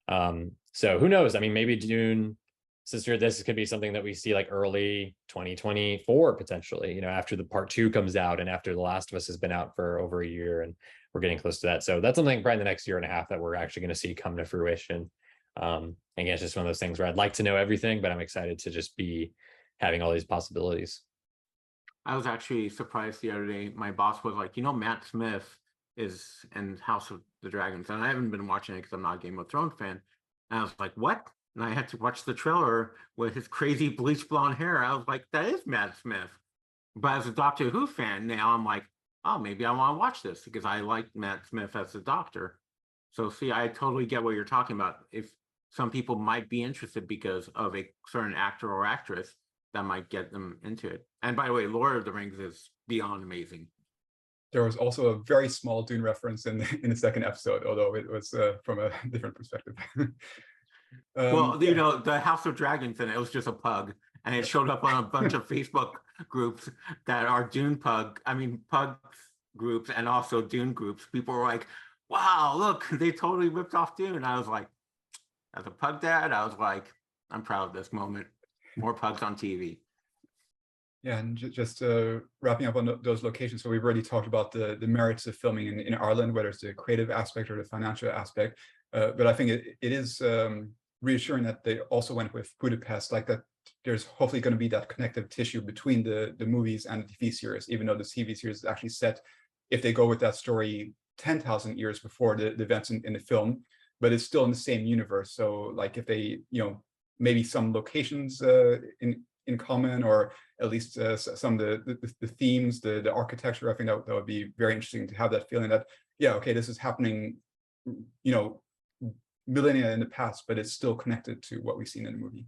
So who knows? Maybe Dune, Sisterhood, this could be something that we see early 2024 potentially, after the part 2 comes out, and after The Last of Us has been out for over a year, and we're getting close to that. So that's something probably in the next year and a half that we're actually going to see come to fruition. Again, it's just one of those things where I'd like to know everything, but I'm excited to just be having all these possibilities. I was actually surprised the other day. My boss was like, Matt Smith is in House of the Dragons, and I haven't been watching it because I'm not a Game of Thrones fan. And I was like, what? And I had to watch the trailer with his crazy bleach blonde hair. I was like, that is Matt Smith. But as a Doctor Who fan now, I'm like, oh, maybe I want to watch this because I like Matt Smith as the Doctor. So see, I totally get what you're talking about. If some people might be interested because of a certain actor or actress, that might get them into it. And by the way, Lord of the Rings is beyond amazing. There was also a very small Dune reference in the second episode, although it was from a different perspective. Well, you know, the House of Dragons, and it was just a pug, and it showed up on a bunch of Facebook groups that are Dune pug groups and also Dune groups. People were like, wow, look, they totally ripped off Dune. I was like, as a pug dad, I was like, I'm proud of this moment. More pugs on TV. Yeah, and just wrapping up on those locations. So we've already talked about the merits of filming in Ireland, whether it's the creative aspect or the financial aspect. But I think it is reassuring that they also went with Budapest, like that there's hopefully going to be that connective tissue between the movies and the TV series, even though the TV series is actually set, if they go with that story, 10,000 years before the events in the film, but it's still in the same universe. So like if they, maybe some locations in common, or at least some of the themes, the architecture, I think that would be very interesting to have that feeling that, yeah, okay, this is happening, millennia in the past, but it's still connected to what we've seen in the movie.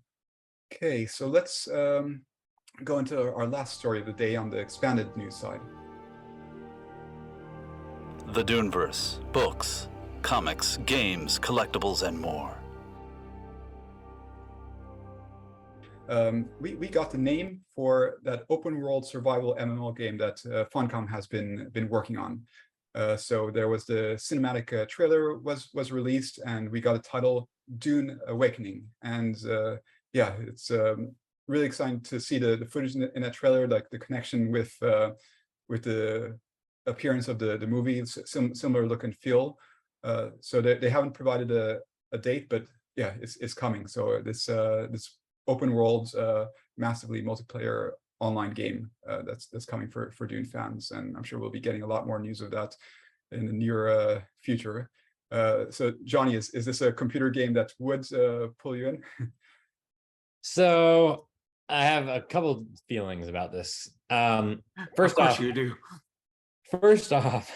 Okay, so let's go into our last story of the day on the expanded news side. The Duneverse, books, comics, games, collectibles, and more. We got the name for that open world survival MMO game that Funcom has been working on. So there was the cinematic trailer was released, and we got a title, Dune Awakening. And yeah, it's really exciting to see the footage in that trailer, like the connection with the appearance of the movie, similar look and feel. So they haven't provided a date, but yeah, it's coming. So this open world, massively multiplayer online game that's coming for Dune fans, and I'm sure we'll be getting a lot more news of that in the near future. So Johnny, is this a computer game that would pull you in? So I have a couple feelings about this. First off, you do. First off,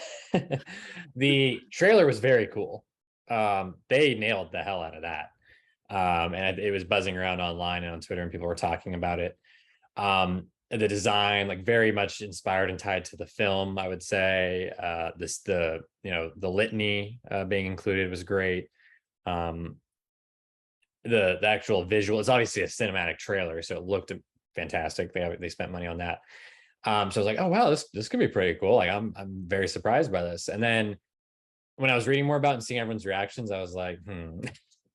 the trailer was very cool. They nailed the hell out of that. And it was buzzing around online and on Twitter, and people were talking about it. The design, like, very much inspired and tied to the film, I would say. The litany being included was great. The actual visual, it's obviously a cinematic trailer, so it looked fantastic. They spent money on that. So I was like, oh wow, this could be pretty cool. Like, I'm very surprised by this. And then when I was reading more about it and seeing everyone's reactions, I was like,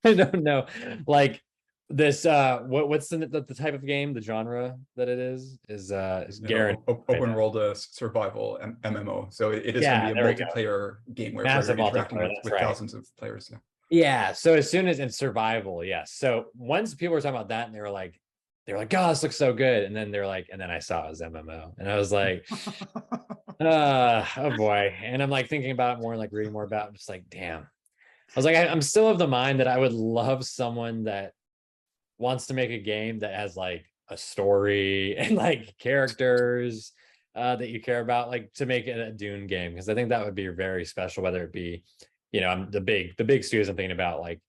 I don't know. Like, this what's the type of game, the genre that it is Garin. Open world survival MMO. So it is going to be a multiplayer game where you're interacting with thousands of players. Yeah. So as soon as it's survival, yes. So once people were talking about that, and they were like, God, this looks so good. And then they're like, and then I saw it was MMO, and I was like, oh boy. And I'm like thinking about it more, like reading more about it. I'm just like, damn. I was like, I'm still of the mind that I would love someone that wants to make a game that has like a story and like characters that you care about, like, to make it a Dune game, because I think that would be very special. Whether it be, I'm the big studios I'm thinking about, like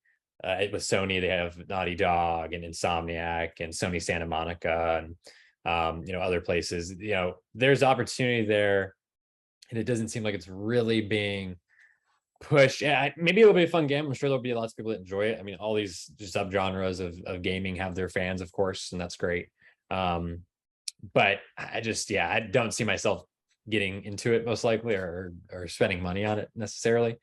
with Sony, they have Naughty Dog and Insomniac and Sony Santa Monica and other places. There's opportunity there, and it doesn't seem like it's really being push. Yeah, maybe it'll be a fun game. I'm sure there'll be lots of people that enjoy it. I mean, all these subgenres of gaming have their fans, of course, and that's great. But I don't see myself getting into it most likely, or spending money on it necessarily.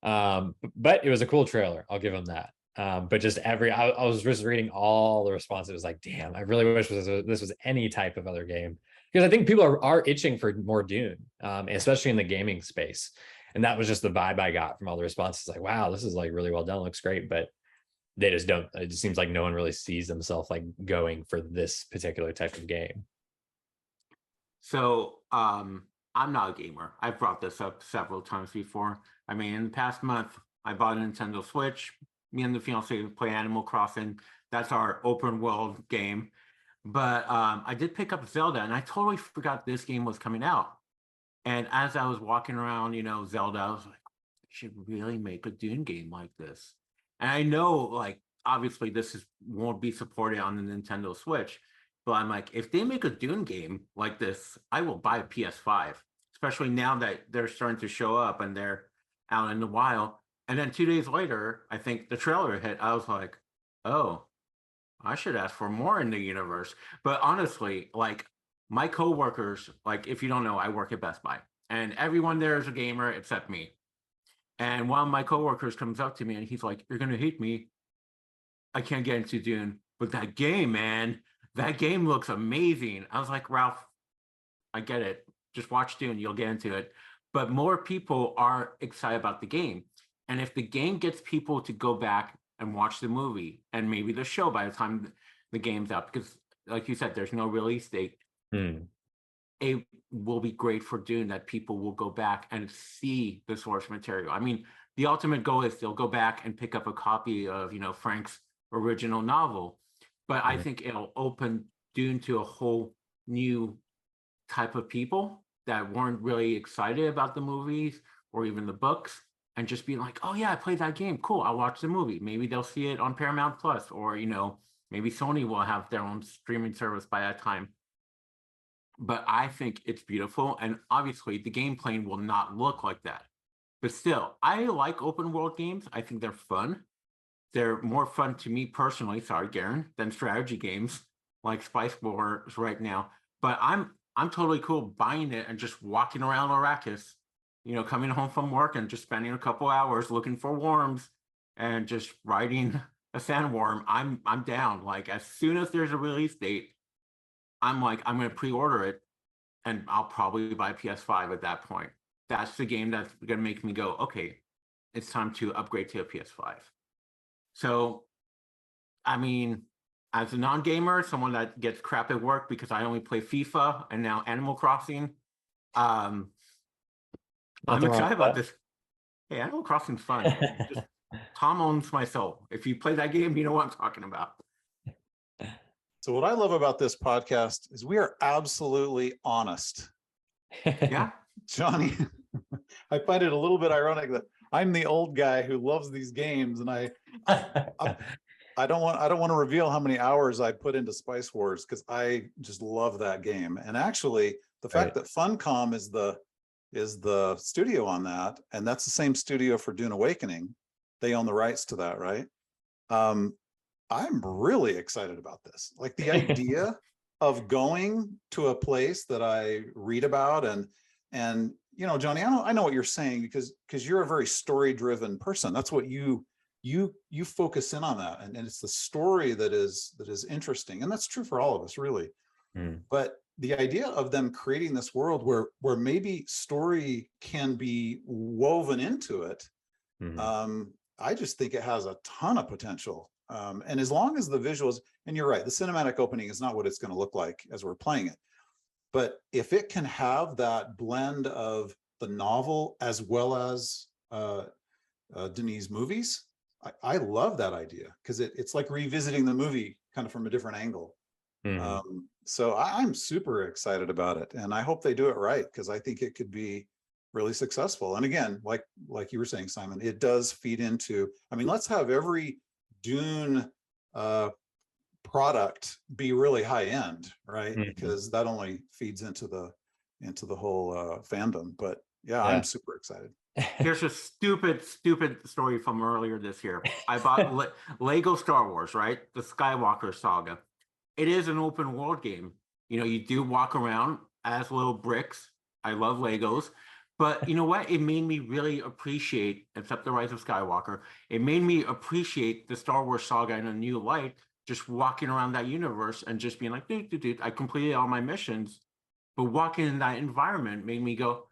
But it was a cool trailer, I'll give them that. But just I was just reading all the responses. It was like, damn, I really wish this was any type of other game, because I think people are itching for more Dune, especially in the gaming space. And that was just the vibe I got from all the responses. Like, wow, this is like really well done, looks great, but they just don't. It just seems like no one really sees themselves like going for this particular type of game. So I'm not a gamer. I've brought this up several times before. I mean, in the past month, I bought a Nintendo Switch. Me and the fiance play Animal Crossing. That's our open world game. But I did pick up Zelda, and I totally forgot this game was coming out. And as I was walking around, Zelda, I was like, they should really make a Dune game like this. And I know, like, obviously won't be supported on the Nintendo Switch, but I'm like, if they make a Dune game like this, I will buy a PS5, especially now that they're starting to show up and they're out in the wild. And then 2 days later, I think the trailer hit. I was like, oh, I should ask for more in the universe. But honestly, like, my coworkers, like, if you don't know, I work at Best Buy, and everyone there is a gamer except me. And one of my coworkers comes up to me and he's like, "You're gonna hate me. I can't get into Dune, but that game, man, that game looks amazing." I was like, "Ralph, I get it. Just watch Dune, you'll get into it." But more people are excited about the game. And if the game gets people to go back and watch the movie and maybe the show by the time the game's out, because like you said, there's no release date, it will be great for Dune that people will go back and see the source material. I mean, the ultimate goal is they'll go back and pick up a copy of, Frank's original novel. But I think it'll open Dune to a whole new type of people that weren't really excited about the movies or even the books, and just being like, "Oh yeah, I played that game. Cool, I'll watch the movie." Maybe they'll see it on Paramount Plus, or maybe Sony will have their own streaming service by that time. But I think it's beautiful, and obviously the gameplay will not look like that. But still, I like open world games. I think they're fun. They're more fun to me personally, sorry, Garin, than strategy games like Spice Wars right now. But I'm totally cool buying it and just walking around Arrakis, coming home from work and just spending a couple hours looking for worms and just riding a sandworm. I'm down. Like, as soon as there's a release date, I'm like, I'm going to pre-order it, and I'll probably buy PS5 at that point. That's the game that's going to make me go, okay, it's time to upgrade to a PS5. So, I mean, as a non-gamer, someone that gets crap at work because I only play FIFA and now Animal Crossing, I'm excited about this. Hey, Animal Crossing's fun. Just, Tom owns my soul. If you play that game, you know what I'm talking about. So what I love about this podcast is we are absolutely honest. Yeah. Johnny, I find it a little bit ironic that I'm the old guy who loves these games, and I don't want to reveal how many hours I put into Spice Wars, because I just love that game. And actually, the fact that Funcom is the studio on that, and that's the same studio for Dune Awakening, they own the rights to that, right? I'm really excited about this. Like, the idea of going to a place that I read about, and Johnny, I know what you're saying, because you're a very story-driven person. That's what you focus in on, that, and it's the story that is interesting, and that's true for all of us, really. But the idea of them creating this world where maybe story can be woven into it, I just think it has a ton of potential. And as long as the visuals, and you're right, the cinematic opening is not what it's going to look like as we're playing it. But if it can have that blend of the novel as well as Denis' movies, I love that idea, because it's like revisiting the movie kind of from a different angle. So I'm super excited about it, and I hope they do it right, because I think it could be really successful. And again, like you were saying, Simon, it does feed into, I mean, let's have every Dune product be really high end, right? Because that only feeds into the whole fandom. But yeah, I'm super excited. Here's a stupid story from earlier this year. I bought Lego Star Wars, right? The Skywalker saga. It is an open world game. You do walk around as little bricks. I love Legos. But you know what? It made me really appreciate, except The Rise of Skywalker, it made me appreciate the Star Wars saga in a new light, just walking around that universe and just being like, dude, I completed all my missions. But walking in that environment made me go,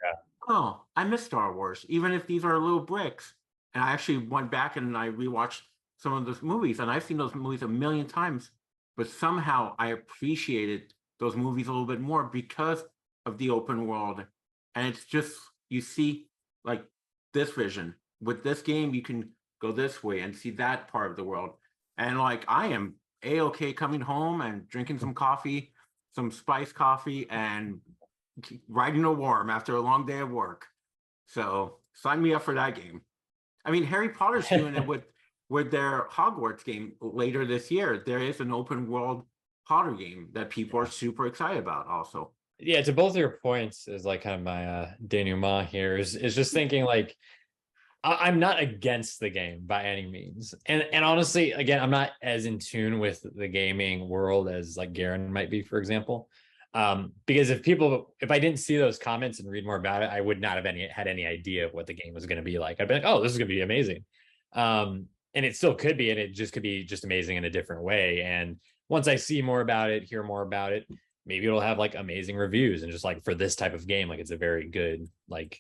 oh, I miss Star Wars, even if these are little bricks. And I actually went back and I rewatched some of those movies, and I've seen those movies a million times, but somehow I appreciated those movies a little bit more because of the open world. And it's just, you see, like, this vision with this game, you can go this way and see that part of the world. And like, I am a-okay coming home and drinking some coffee, some spiced coffee, and riding a worm after a long day of work. So sign me up for that game. I mean, Harry Potter's doing it with their Hogwarts game later this year. There is an open world Potter game that people are super excited about also. Yeah, to both of your points is like kind of my denouement here is just thinking like I'm not against the game by any means. And honestly, again, I'm not as in tune with the gaming world as like Garin might be, for example. Because if I didn't see those comments and read more about it, I would not have had any idea of what the game was going to be like. I'd be like, oh, this is going to be amazing. And it still could be, and it just could be just amazing in a different way. And once I see more about it, hear more about it, maybe it'll have like amazing reviews and just like for this type of game, like it's a very good, like,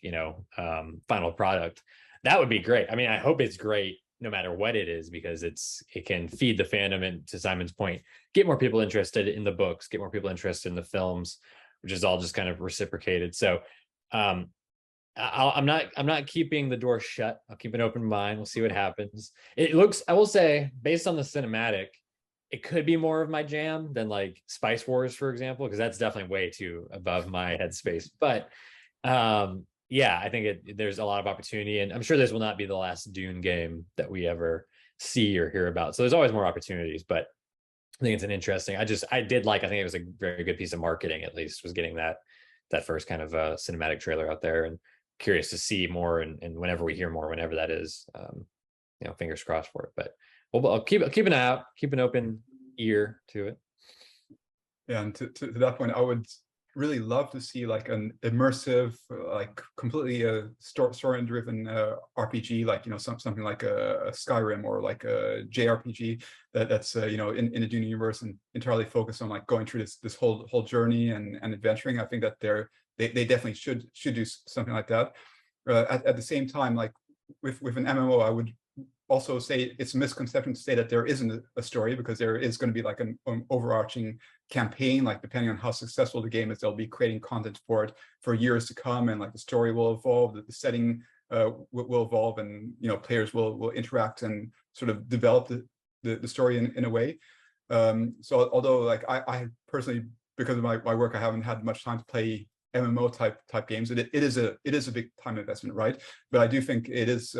final product. That would be great. I mean, I hope it's great no matter what it is, because it can feed the fandom, and to Simon's point, get more people interested in the books, get more people interested in the films, which is all just kind of reciprocated. So I'm not keeping the door shut. I'll keep an open mind. We'll see what happens. It looks, I will say, based on the cinematic, it could be more of my jam than like Spice Wars, for example, because that's definitely way too above my headspace. But yeah, I think there's a lot of opportunity, and I'm sure this will not be the last Dune game that we ever see or hear about. So there's always more opportunities, but I think it's an interesting. I think it was a very good piece of marketing, at least, was getting that first kind of cinematic trailer out there, and curious to see more. And whenever we hear more, whenever that is, fingers crossed for it. But I'll keep an eye out, keep an open ear to it. Yeah, and to that point, I would really love to see like an immersive, like completely story driven RPG, like something like a Skyrim or like a JRPG that's in a Dune universe and entirely focused on like going through this whole journey and adventuring. I think that they definitely should do something like that. At the same time, like with an MMO, I would also say it's a misconception to say that there isn't a story, because there is going to be like an overarching campaign. Like depending on how successful the game is, they'll be creating content for it for years to come, and like the story will evolve, the setting will evolve, and players will interact and sort of develop the story in a way. So although like I personally, because of my work, I haven't had much time to play MMO type games. It is a big time investment, right? But I do think it is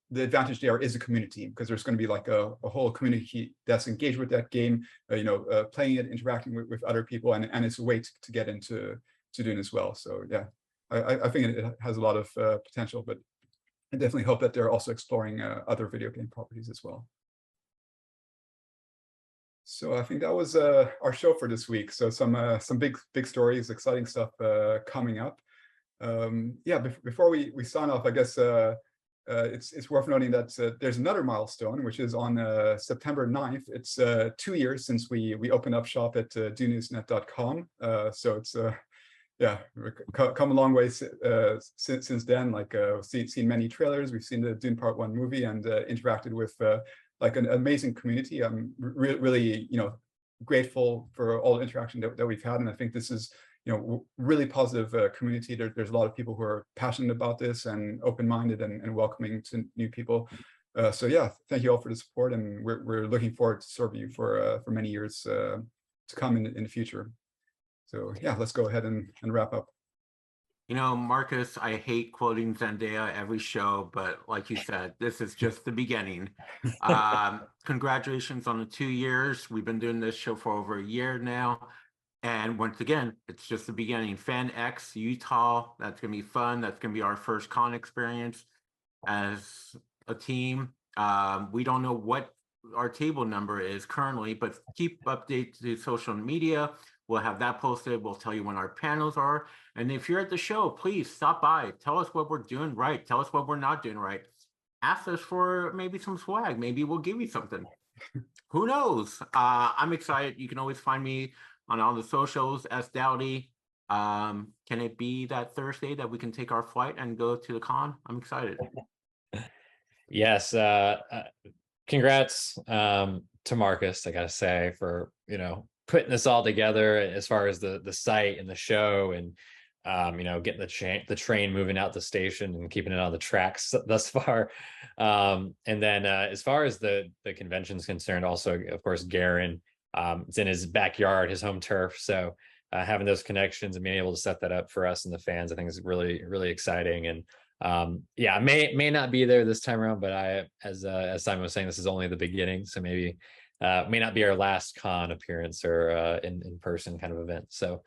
the advantage there is a community, because there's going to be like a whole community that's engaged with that game, playing it, interacting with other people, and it's a way to get into Dune as well. So yeah, I think it has a lot of potential, but I definitely hope that they're also exploring other video game properties as well. So I think that was our show for this week. So some big stories, exciting stuff coming up. Yeah, before we sign off, I guess it's worth noting that there's another milestone, which is on September 9th. It's 2 years since we opened up shop at dunenewsnet.com. So it's yeah, come a long way since then. Like we've seen many trailers, we've seen the Dune Part 1 movie, and interacted with like an amazing community. I'm really grateful for all the interaction that we've had, and I think this is really positive community. There's a lot of people who are passionate about this and open-minded and welcoming to new people. So yeah, thank you all for the support, and we're looking forward to serving you for many years to come in the future. So yeah, let's go ahead and wrap up. Marcus, I hate quoting Zendaya every show, but like you said, this is just the beginning. Congratulations on the 2 years. We've been doing this show for over a year now. And once again, it's just the beginning. Fan X Utah, that's going to be fun. That's going to be our first con experience as a team. We don't know what our table number is currently, but keep updates to social media. We'll have that posted. We'll tell you when our panels are. And if you're at the show, please stop by. Tell us what we're doing right. Tell us what we're not doing right. Ask us for maybe some swag. Maybe we'll give you something. Who knows? I'm excited. You can always find me on all the socials, S Dowdy. Can it be that Thursday that we can take our flight and go to the con? I'm excited. Yes. Congrats to Marcus, I gotta say, for putting this all together as far as the site and the show, and getting the train moving out the station and keeping it on the tracks thus far. And then as far as the convention's concerned, also of course Garin, it's in his backyard, his home turf. So having those connections and being able to set that up for us and the fans, I think is really, really exciting. And yeah, may not be there this time around, but as Simon was saying, this is only the beginning. So maybe may not be our last con appearance or in person kind of event. So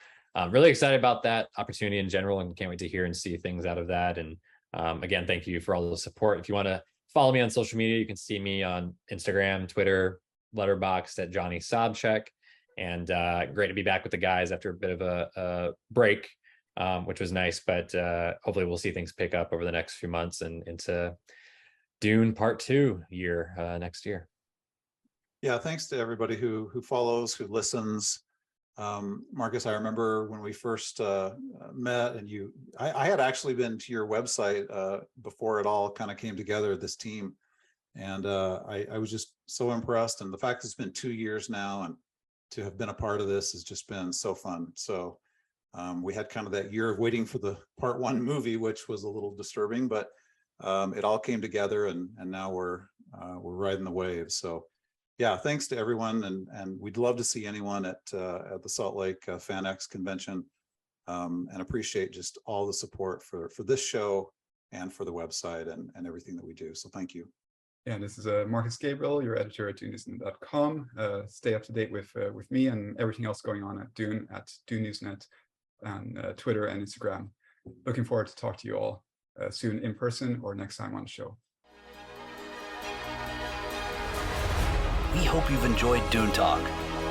really excited about that opportunity in general, and can't wait to hear and see things out of that. And again, thank you for all the support. If you want to follow me on social media, you can see me on Instagram, Twitter, Letterboxd at Johnny Sobchak. And great to be back with the guys after a bit of a break, which was nice. But hopefully we'll see things pick up over the next few months and into Dune Part 2 year next year. Yeah, thanks to everybody who follows, who listens. Marcus, I remember when we first met, and I had actually been to your website before it all kind of came together, this team. And I was just so impressed. And the fact it's been 2 years now, and to have been a part of this has just been so fun. So we had kind of that year of waiting for the Part 1 movie, which was a little disturbing, but it all came together, and now we're riding the wave. So yeah, thanks to everyone, and we'd love to see anyone at the Salt Lake FanX convention, and appreciate just all the support for this show and for the website and everything that we do. So thank you. Yeah, this is Marcus Gabriel, your editor at DuneNewsNet.com. Stay up to date with me and everything else going on at Dune at DuneNewsNet on Twitter and Instagram. Looking forward to talk to you all soon in person or next time on the show. We hope you've enjoyed Dune Talk.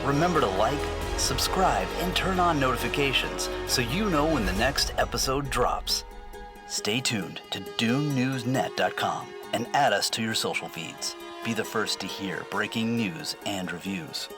Remember to like, subscribe, and turn on notifications so you know when the next episode drops. Stay tuned to DuneNewsNet.com and add us to your social feeds. Be the first to hear breaking news and reviews.